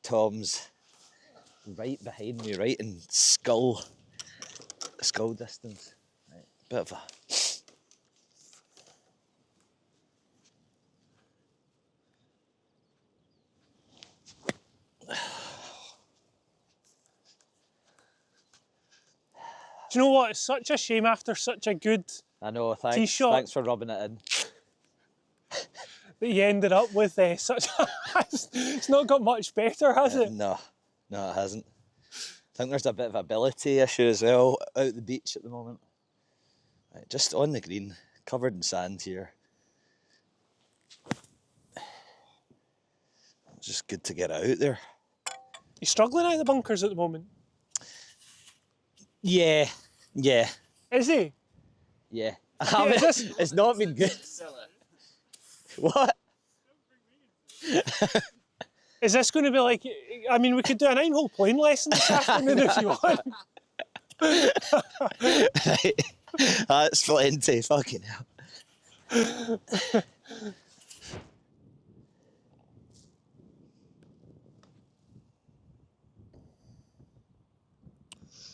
Tom's right behind me, right in skull distance. Right, bit of a. Do you know what? It's such a shame after such a good I know, thanks. Tee shot. Thanks for rubbing it in. that you ended up with such a... It's not got much better, has it? No, it hasn't. I think there's a bit of ability issue as well out the beach at the moment. Right, just on the green, covered in sand here. It's just good to get out there. You struggling out of the bunkers at the moment? Yeah. Is he? Yeah. is this- It's not been good. What? Is this going to be like... I mean, we could do a 9-hole playing lesson this afternoon if you want. Right. That's plenty, fucking hell.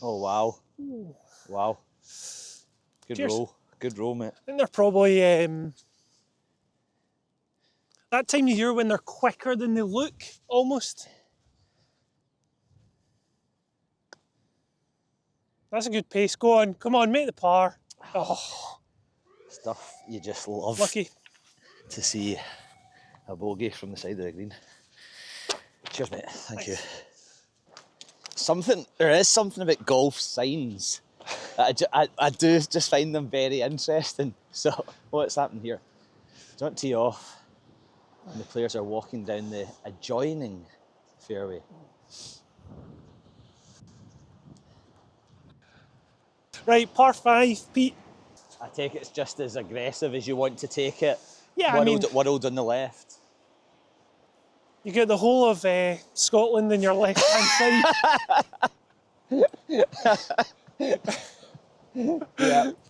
Oh, wow. Wow. Good Cheers. roll. Good roll, mate. I think they're probably... that time of year when they're quicker than they look, almost. That's a good pace. Go on. Come on, make the par. Oh, Stuff you just love lucky. to see a bogey from the side of the green. Cheers, mate. Thank you. There is something about golf signs. I do just find them very interesting. So, what's happening here? Don't tee off, and the players are walking down the adjoining fairway. Right, par 5, Pete. I take it's just as aggressive as you want to take it. Yeah, I mean, World on the left. you get the whole of Scotland in your left-hand side. Yeah.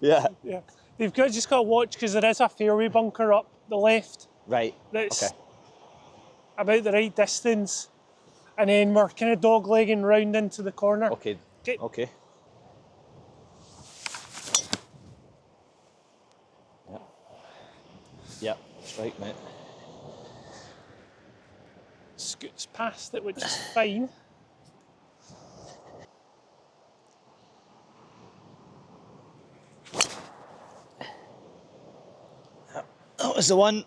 Yeah. Just got to watch because there is a fairway bunker up the left Right. that's Okay. about the right distance. And then we're kind of dog-legging round into the corner. Okay. Okay. Yep. Strike, mate. Scoots past it, which is fine. That was the one.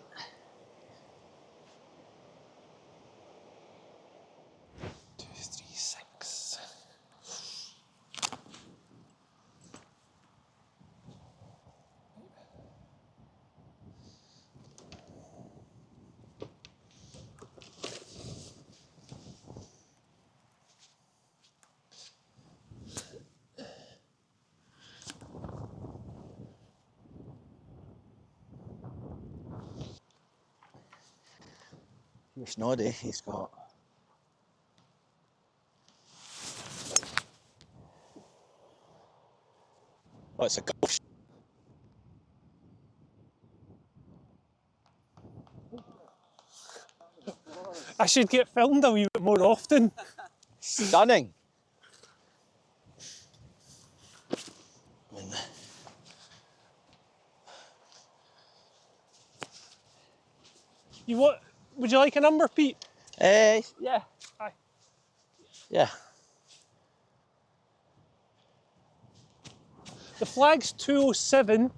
You're snoddy, he's got. Oh, it's a golf. I should get filmed a wee bit more often. Stunning. Would you like a number, Pete? Yeah. Aye. Yeah. The flag's 207,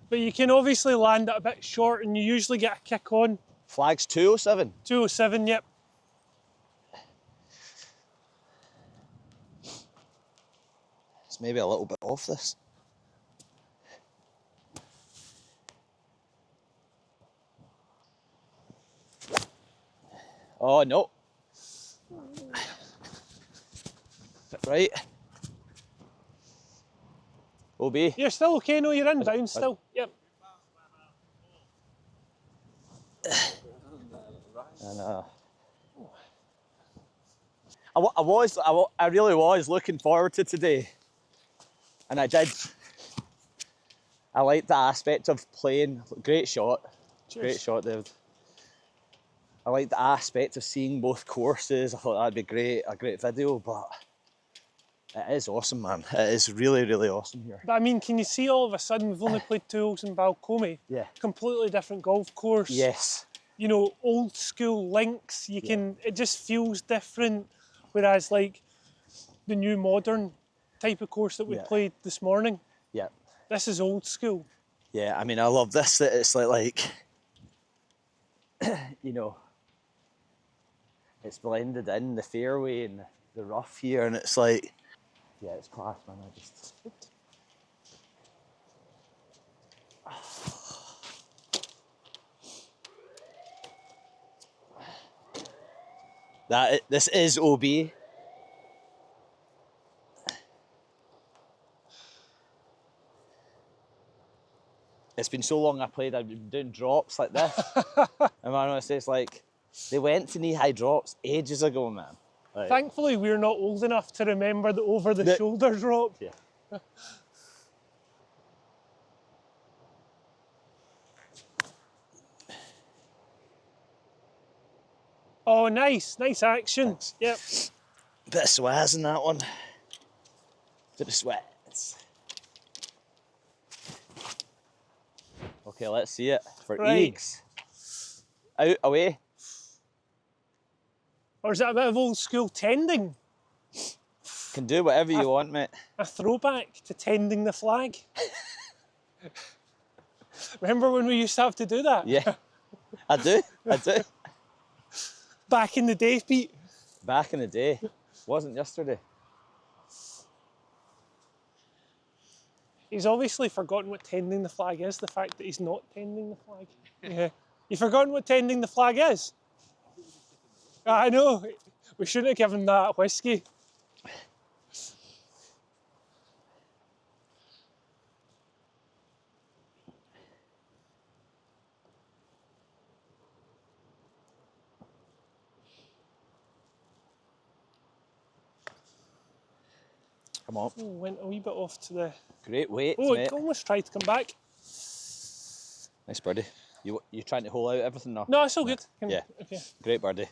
but you can obviously land it a bit short and you usually get a kick on. Flag's 207. 207, yep. It's maybe a little bit off this. Oh no. Right. OB. You're still okay, no, you're in bounds still. Yep. And I really was looking forward to today, and I did. I liked the aspect of playing. Great shot. Cheers. Great shot, David. I like the aspect of seeing both courses. I thought that'd be great, a great video, but it is awesome, man. It is really, really awesome here. But I mean, can you see all of a sudden we've only played 2 holes in Balcomie? Yeah. Completely different golf course. Yes. You know, old school links. You can, it just feels different. Whereas like the new modern type of course that we played this morning, Yeah. this is old school. Yeah, I mean, I love this, that it's like you know, it's blended in, the fairway and the rough here, and it's like, yeah, it's class, man. I just... This is OB. It's been so long I played, I've been doing drops like this. And man, honestly, it's like, they went to knee-high drops ages ago, man. Like, Thankfully, we're not old enough to remember the over-the-shoulder drop. yeah. Oh, nice action. Thanks. Yep. Bit of swaz in that one. Bit of swaz. Okay, let's see it for Right. Eags. Out, away. Or is that a bit of old school tending? Can do whatever you want, mate. A throwback to tending the flag. Remember when we used to have to do that? Yeah, I do. Back in the day, Pete. Back in the day. Wasn't yesterday. He's obviously forgotten what tending the flag is, the fact that he's not tending the flag. Yeah. You forgotten what tending the flag is? I know. We shouldn't have given that whiskey. Come on. Oh, went a wee bit off to the... Great weight, Oh, mate. it almost tried to come back. Nice birdie. You trying to hole out everything now? No, it's all good. Yeah. Okay. Great birdie.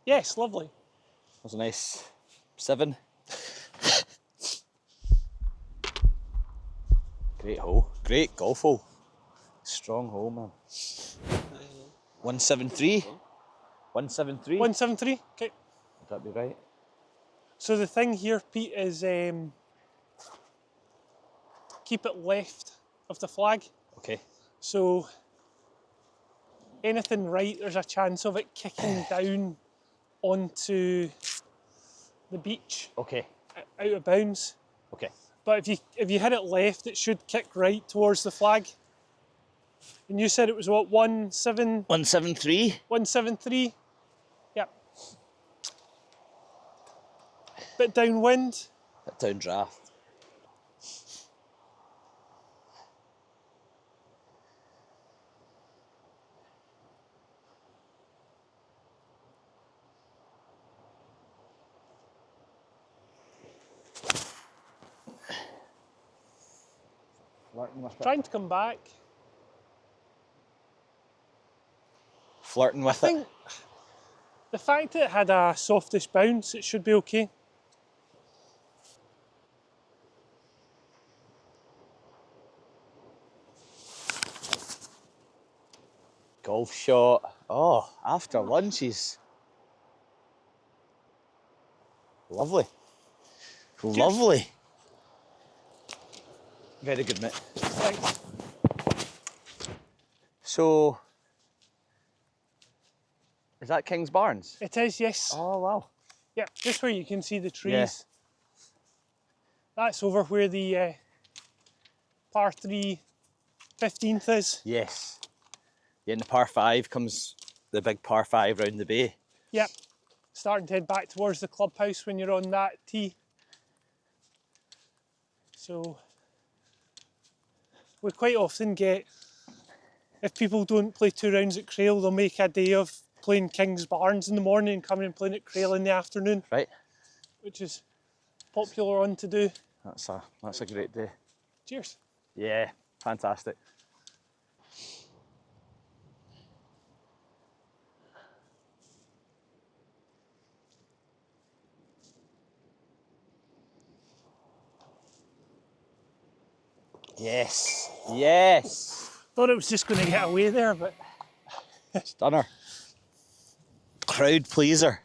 Yes, lovely. That was a nice 7. Great hole. Great golf hole. Strong hole, man. 173. 173. 173. Okay. Would that be right? So the thing here, Pete, is keep it left of the flag. Okay. So anything right, there's a chance of it kicking down onto the beach, Okay. out of bounds. Okay. But if you hit it left, it should kick right towards the flag. And you said it was what, 173. 173? Yep. Bit downwind. Bit down draft. Trying to come back. Flirting with I think the fact that it had a softish bounce, it should be okay. golf shot. Oh, after lunch is lovely. Lovely. Very good, mate. Thanks. So, is that King's Barns? It is, yes. Oh, wow. Yeah, just where you can see the trees. Yeah. That's over where the par 3 15th is. Yes. Yeah, and the par 5 comes the big par 5 round the bay. Yep. Starting to head back towards the clubhouse when you're on that tee. So we quite often get, if people don't play 2 rounds at Crail, they'll make a day of playing King's Barns in the morning and coming and playing at Crail in the afternoon. Right. Which is popular one to do. That's a great day. Cheers. Yeah, fantastic. Yes, yes. Thought it was just going to get away there, but Stunner. Crowd pleaser.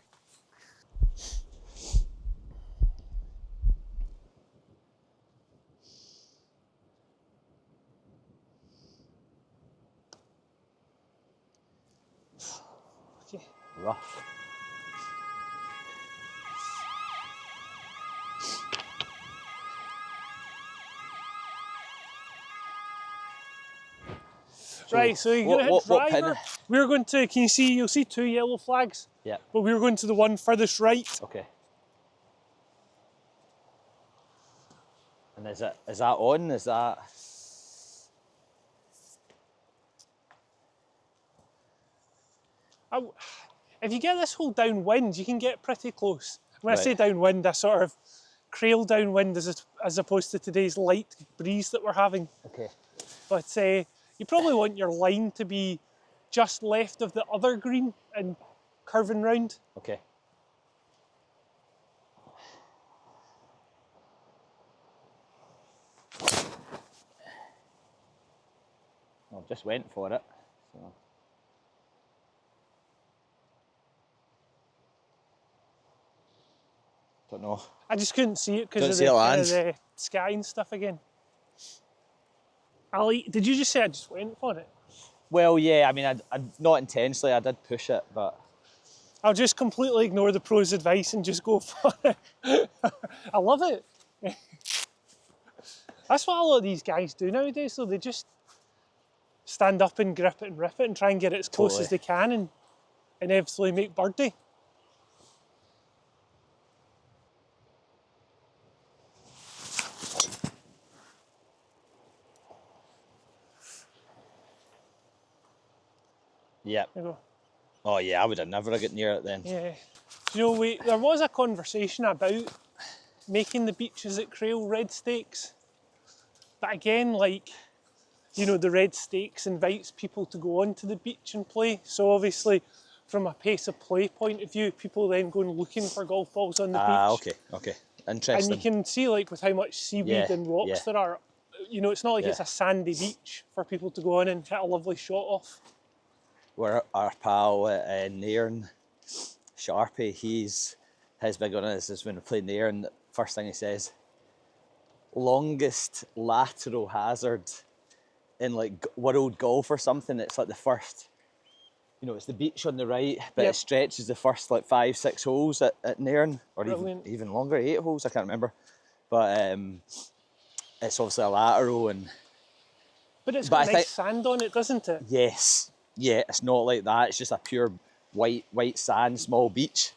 okay. Rough. Right, so you're going to hit what driver. pin? We're going to, can you see, you'll see 2 yellow flags. Yeah. But we're going to the one furthest right. Okay. And is that on? Is that? If you get this hole downwind, you can get pretty close. When I Right. say downwind, I sort of Crail downwind as opposed to today's light breeze that we're having. Okay. But you probably want your line to be just left of the other green and curving round. Okay. I just went for it. So. Don't know. I just couldn't see it because Don't of see it land. the sky and stuff again. Ali, did you just say I just went for it? Well, yeah. I mean, I not intentionally. I did push it, but I'll just completely ignore the pros' advice and just go for it. I love it. That's what a lot of these guys do nowadays, though. They just stand up and grip it and rip it and try and get it as close as they can and inevitably make birdie. yeah. There you go. Oh yeah, I would have never got near it then. Yeah. Do you know, there was a conversation about making the beaches at Crail red stakes. But again, like, you know, the red stakes invites people to go onto the beach and play. So obviously, from a pace of play point of view, people then go and looking for golf balls on the beach. Ah, okay. Interesting. And you can see, like, with how much seaweed and rocks there are, you know, it's not like it's a sandy beach for people to go on and hit a lovely shot off. Where our pal Nairn, Sharpie, his big on is when we play Nairn, the first thing he says, longest lateral hazard in like world golf or something. It's like the first, you know, it's the beach on the right, but it stretches the first like 5-6 holes at Nairn, or even longer, 8 holes, I can't remember. But it's obviously a lateral But it's got nice sand on it, doesn't it? Yes. Yeah, it's not like that. It's just a pure white sand, small beach.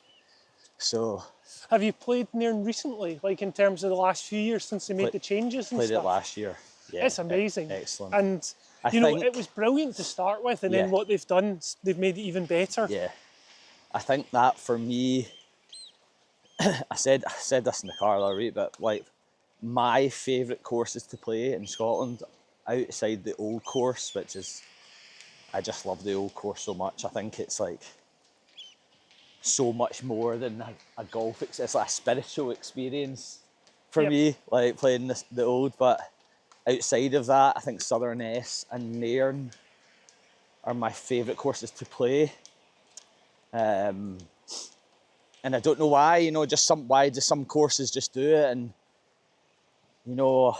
So. Have you played Nairn recently, like in terms of the last few years since they made the changes and stuff? stuff? Played it last year. Yeah, it's amazing. Excellent. And you know, it was brilliant to start with, and then what they've done, they've made it even better. Yeah. I think that for me, I said this in the car already, but like my favourite courses to play in Scotland outside the old course, which is, I just love the old course so much. I think it's like so much more than a golf. It's like a spiritual experience for me, like playing the old. But outside of that, I think Southern S and Nairn are my favourite courses to play. And I don't know why, you know, why do some courses just do it, and you know,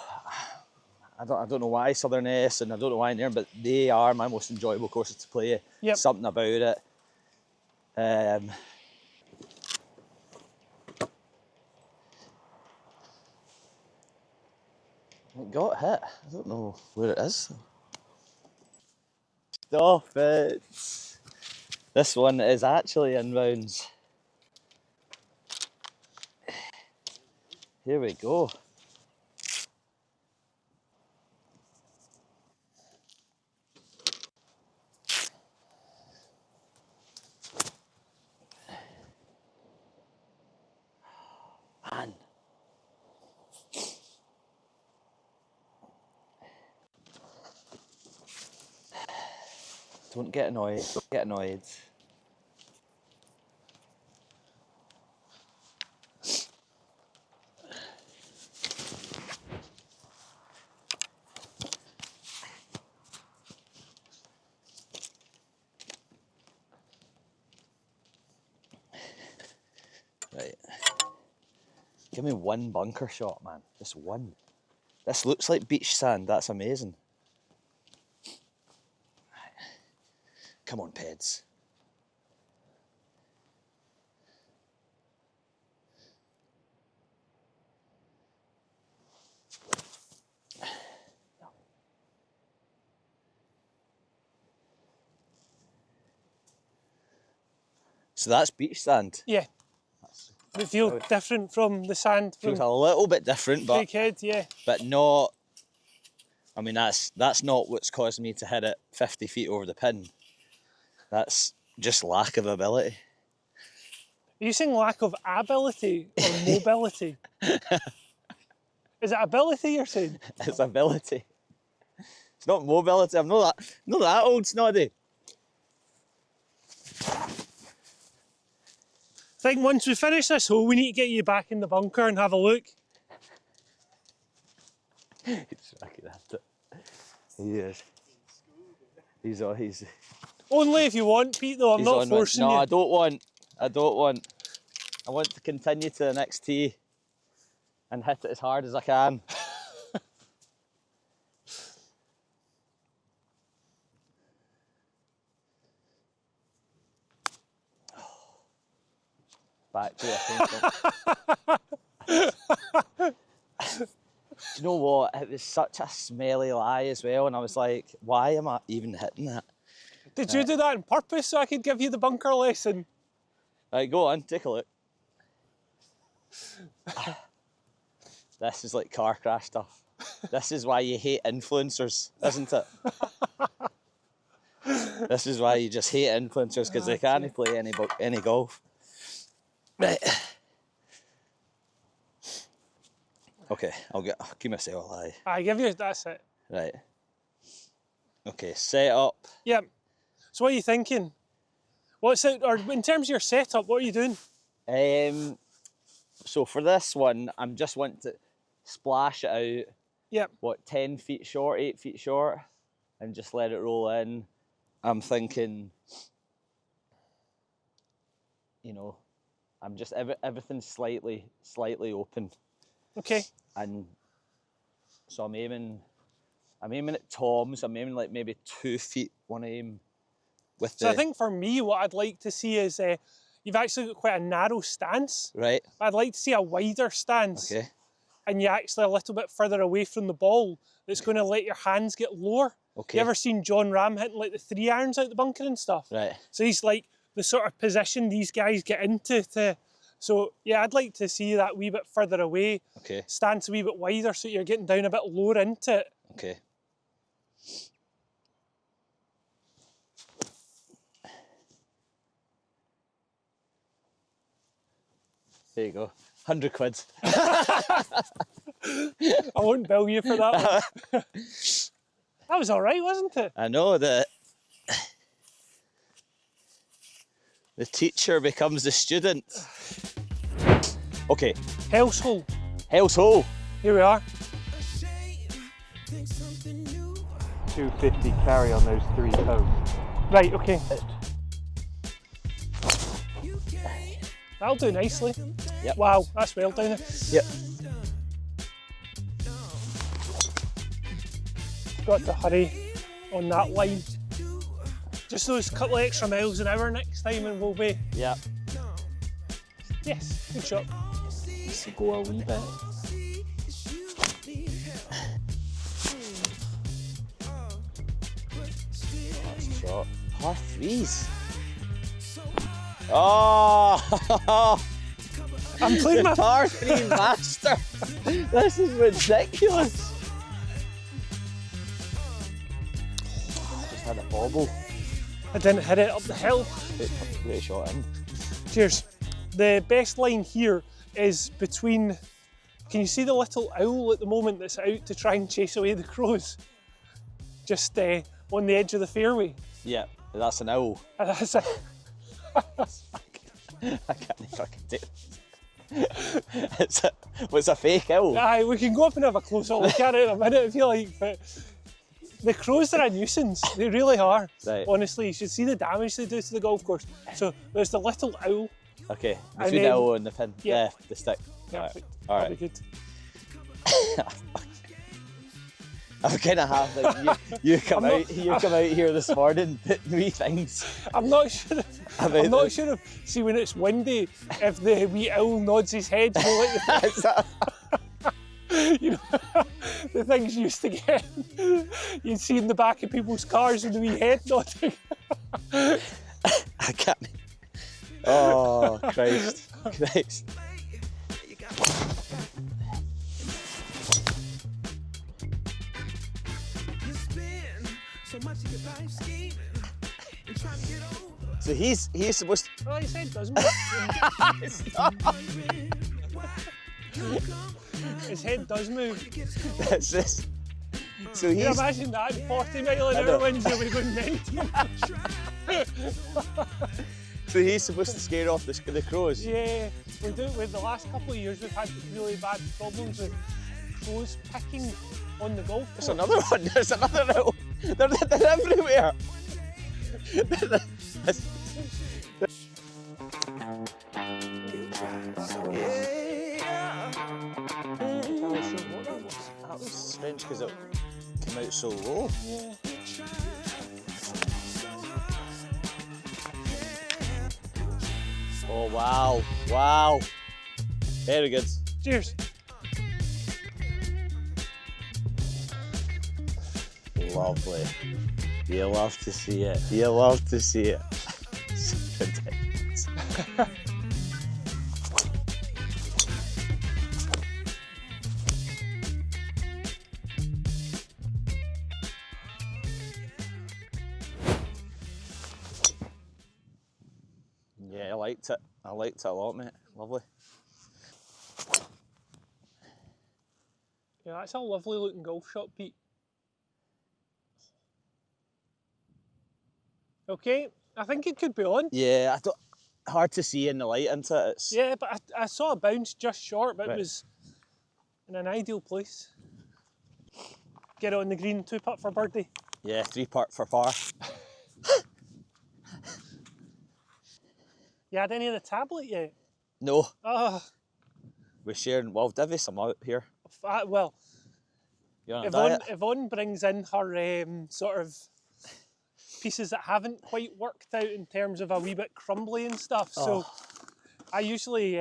I don't know why Southern S and I don't know why in there, but they are my most enjoyable courses to play. Yep. Something about it. It got hit. I don't know where it is. Stop it. This one is actually inbounds. Here we go. Man. Don't get annoyed. Don't get annoyed. Right. Give me one bunker shot, man. Just one. This looks like beach sand. That's amazing. Come on, Peds. So that's beach sand. Yeah. It feels different from the sand from Feels a little bit different, but Craighead, yeah. but not. I mean, that's not what's caused me to hit it 50 feet over the pin. That's just lack of ability. Are you saying lack of ability or mobility? Is it ability you're saying? It's ability. It's not mobility. I'm not that old, snoddy. I think once we finish this hole, we need to get you back in the bunker and have a look. He's fucking at it. He is. He's Only if you want, Pete, though. I'm not forcing you. No, I don't want. I want to continue to the next tee and hit it as hard as I can. Back to it. Do you know what? It was such a smelly lie as well, and I was like, why am I even hitting that? Did you do that on purpose so I could give you the bunker lesson? Right, go on, take a look. This is like car crash stuff. This is why you hate influencers, isn't it? This is why you just hate influencers, because they can't play any golf. Right. Okay, I'll give myself a lie. I give you, that's it. Right. Okay, set up. Yep. So what are you thinking? What's it, or in terms of your setup, what are you doing? So for this one, I'm just wanting to splash it out. Yep. What, 10 feet short, 8 feet short, and just let it roll in. I'm thinking, you know, I'm just everything's slightly open. Okay. And so I'm aiming at toms. I'm aiming like maybe 2 feet. Want to aim with So I think for me, what I'd like to see is you've actually got quite a narrow stance. Right. I'd like to see a wider stance. Okay. And you're actually a little bit further away from the ball. That's going to let your hands get lower. Okay. You ever seen John Ram hitting like the 3 irons out the bunker and stuff? Right. So he's like the sort of position these guys get into. So yeah, I'd like to see that wee bit further away. Okay. Stance a wee bit wider so you're getting down a bit lower into it. Okay. There you go. 100 quid. I won't bill you for that one. That was all right, wasn't it? I know that the teacher becomes the student. Okay. Hell's Hole. Hell's Hole. Here we are. 250 carry on those 3 toes. Right, okay. That'll do nicely. Yep. Wow, that's well down there. Yep. Got to hurry on that line. Just those couple of extra miles an hour next time and we'll be... Yep. Yes, good shot. Just go a wee bit. That's a shot. Par threes. Oh! I'm playing my... Par three master. This is ridiculous. Just had a bobble. I didn't hit it up the hill. Great shot in. Cheers. The best line here is between... Can you see the little owl at the moment that's out to try and chase away the crows? Just on the edge of the fairway. Yeah, that's an owl. And that's it. I can't fucking do it. It's a fake owl. Aye, we can go up and have a closer look at it in a minute if you like, but the crows are a nuisance. They really are. Right. Honestly, you should see the damage they do to the golf course. So there's the little owl. Okay, And between then- the owl and the pin. Yeah. Yeah, the stick. Perfect. All That'll right. be good. I'm kind of half like you come I'm out. not- You come out here this morning, put three things. I'm not sure. I'm not sure if, see when it's windy, if the wee owl nods his head, you know, like you know, the things you used to get. You'd see in the back of people's cars with the wee head nodding. I can't. Oh Christ! Christ! So he's supposed to. Oh, his head does move. His head does move. That's this. So Can you he's. imagine that? 40 mile an I hour know. winds, you'll be going mental. So he's supposed to scare off the crows. Yeah, we do. With the last couple of years, we've had really bad problems with crows picking on the golf course. There's another one. There's another owl. They're everywhere. That was strange because it came out so low. Yeah. Oh wow, wow. Very good. Cheers. Lovely. You love to see it. You love to see it. Ridiculous. Yeah, I liked it. I liked it a lot, mate. Lovely. Yeah, that's a lovely looking golf shot, Pete. Okay, I think it could be on. Yeah, I don't. Hard to see in the light, isn't it? It's, Yeah, but I saw a bounce just short, but Right. it was in an ideal place. Get it on the green, 2-putt for birdie. yeah, 3-putt for par. You had any of the tablet yet? No, Oh, we're sharing. Well, divvy some out here. well, You're on a diet. Yvonne brings in her sort of pieces that haven't quite worked out in terms of a wee bit crumbly and stuff. So I usually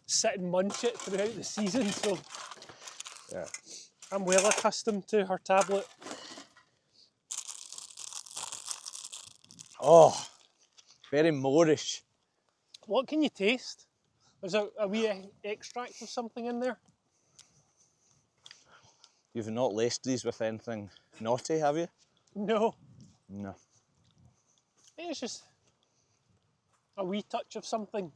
sit and munch it throughout the season. So Yeah. I'm well accustomed to her tablet. Oh, very Moorish. What can you taste? There's a wee extract of something in there. You've not laced these with anything naughty, have you? No, No. I think it's just a wee touch of something.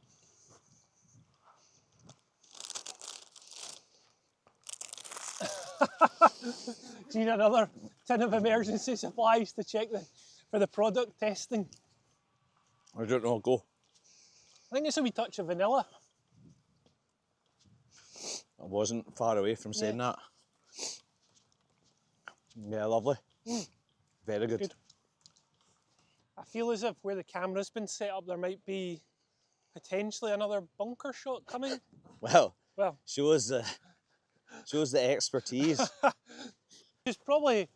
Do you need another tin of emergency supplies to check for the product testing? I don't know. Go. I think it's a wee touch of vanilla. I wasn't far away from saying that. Yeah, lovely. Very good. Good. I feel as if where the camera's been set up, there might be potentially another bunker shot coming. Well, Well, shows the expertise. it's probably,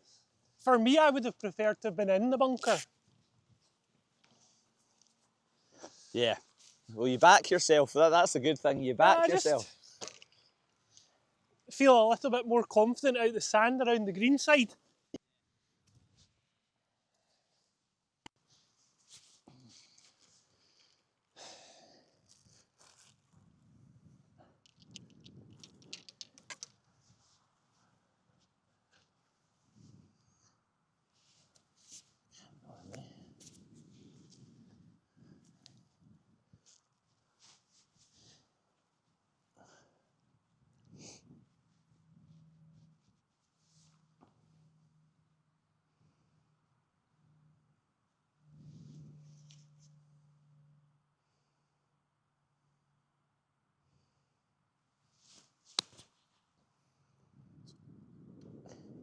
for me, I would have preferred to have been in the bunker. Yeah. Well, you back yourself. That's a good thing. You back I just yourself. feel a little bit more confident out the sand around the green side.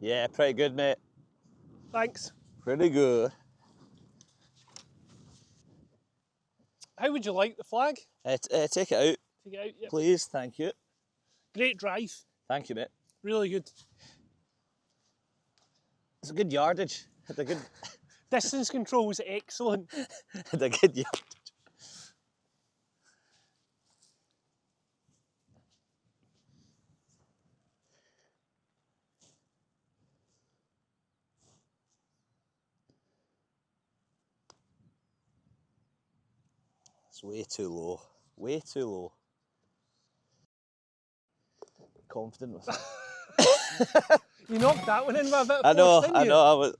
Yeah, pretty good, mate. Thanks. Pretty good. How would you like the flag? Take it out, Take it out, yep. please. Thank you. Great drive. Thank you, mate. Really good. It's a good yardage. Had a good, Distance control was excellent. had a good yardage. It's way too low. Way too low. Confident with it. You knocked that one in with a bit of I know, force, didn't you? I know. I was.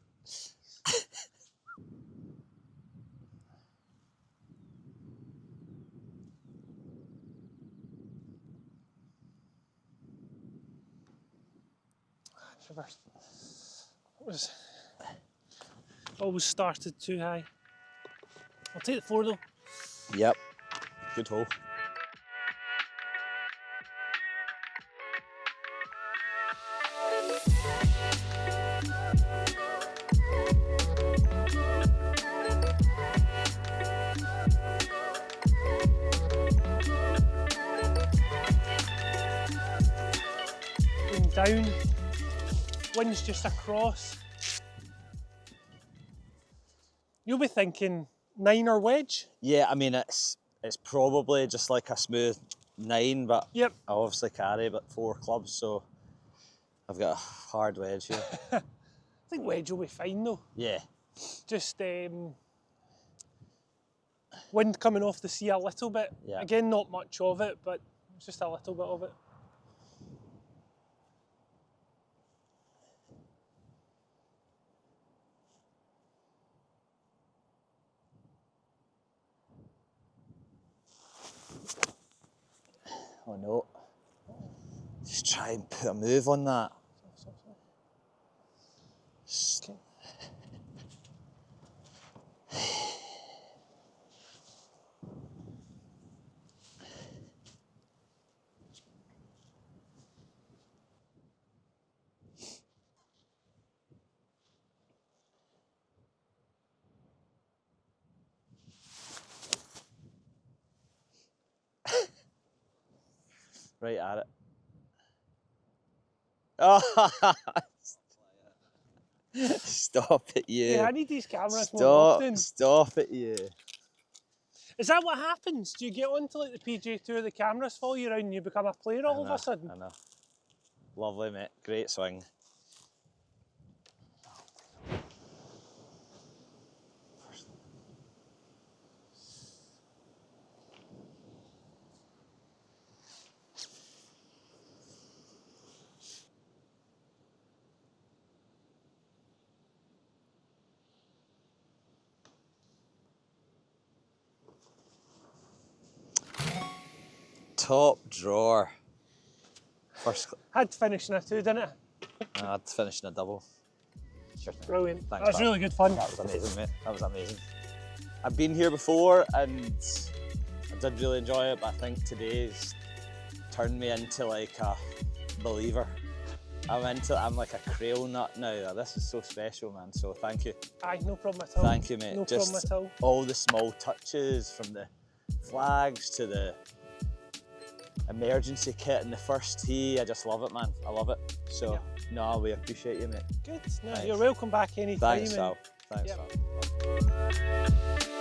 Reverse. It was always started too high. I'll take the 4 though. Yep. Good hole. Going down. Wind's just across. You'll be thinking 9 or wedge? Yeah, I mean it's probably just like a smooth 9, but Yep. I obviously carry about 4 clubs, so I've got a hard wedge here. I think wedge will be fine though. Yeah. Just wind coming off the sea a little bit. Yeah. Again, not much of it, but just a little bit of it. Oh no. Just try and put a move on that. Okay. Right at it. Oh, stop it, you. Yeah, I need these cameras more often. Stop it, you. Is that what happens? Do you get onto like the PGA Tour, the cameras follow you around and you become a player all of a sudden? I know. Lovely, mate. Great swing. Top drawer. First. Had to finish in a 2, didn't it? I had to finish in a double. Sure thing. Brilliant. Thanks, That was pal. really good fun. That was amazing, mate. That was amazing. I've been here before and I did really enjoy it, but I think today's turned me into like a believer. I'm like a Crail nut now. This is so special, man. So thank you. Aye, no problem at all. Thank you, mate. No Just problem at all. the small touches, from the flags to the emergency kit in the first tee. I just love it, man. I love it. So, no, we appreciate you, mate. Good. No, Thanks. you're welcome back anytime. Thanks, Sal. Thanks, Yeah. Sal.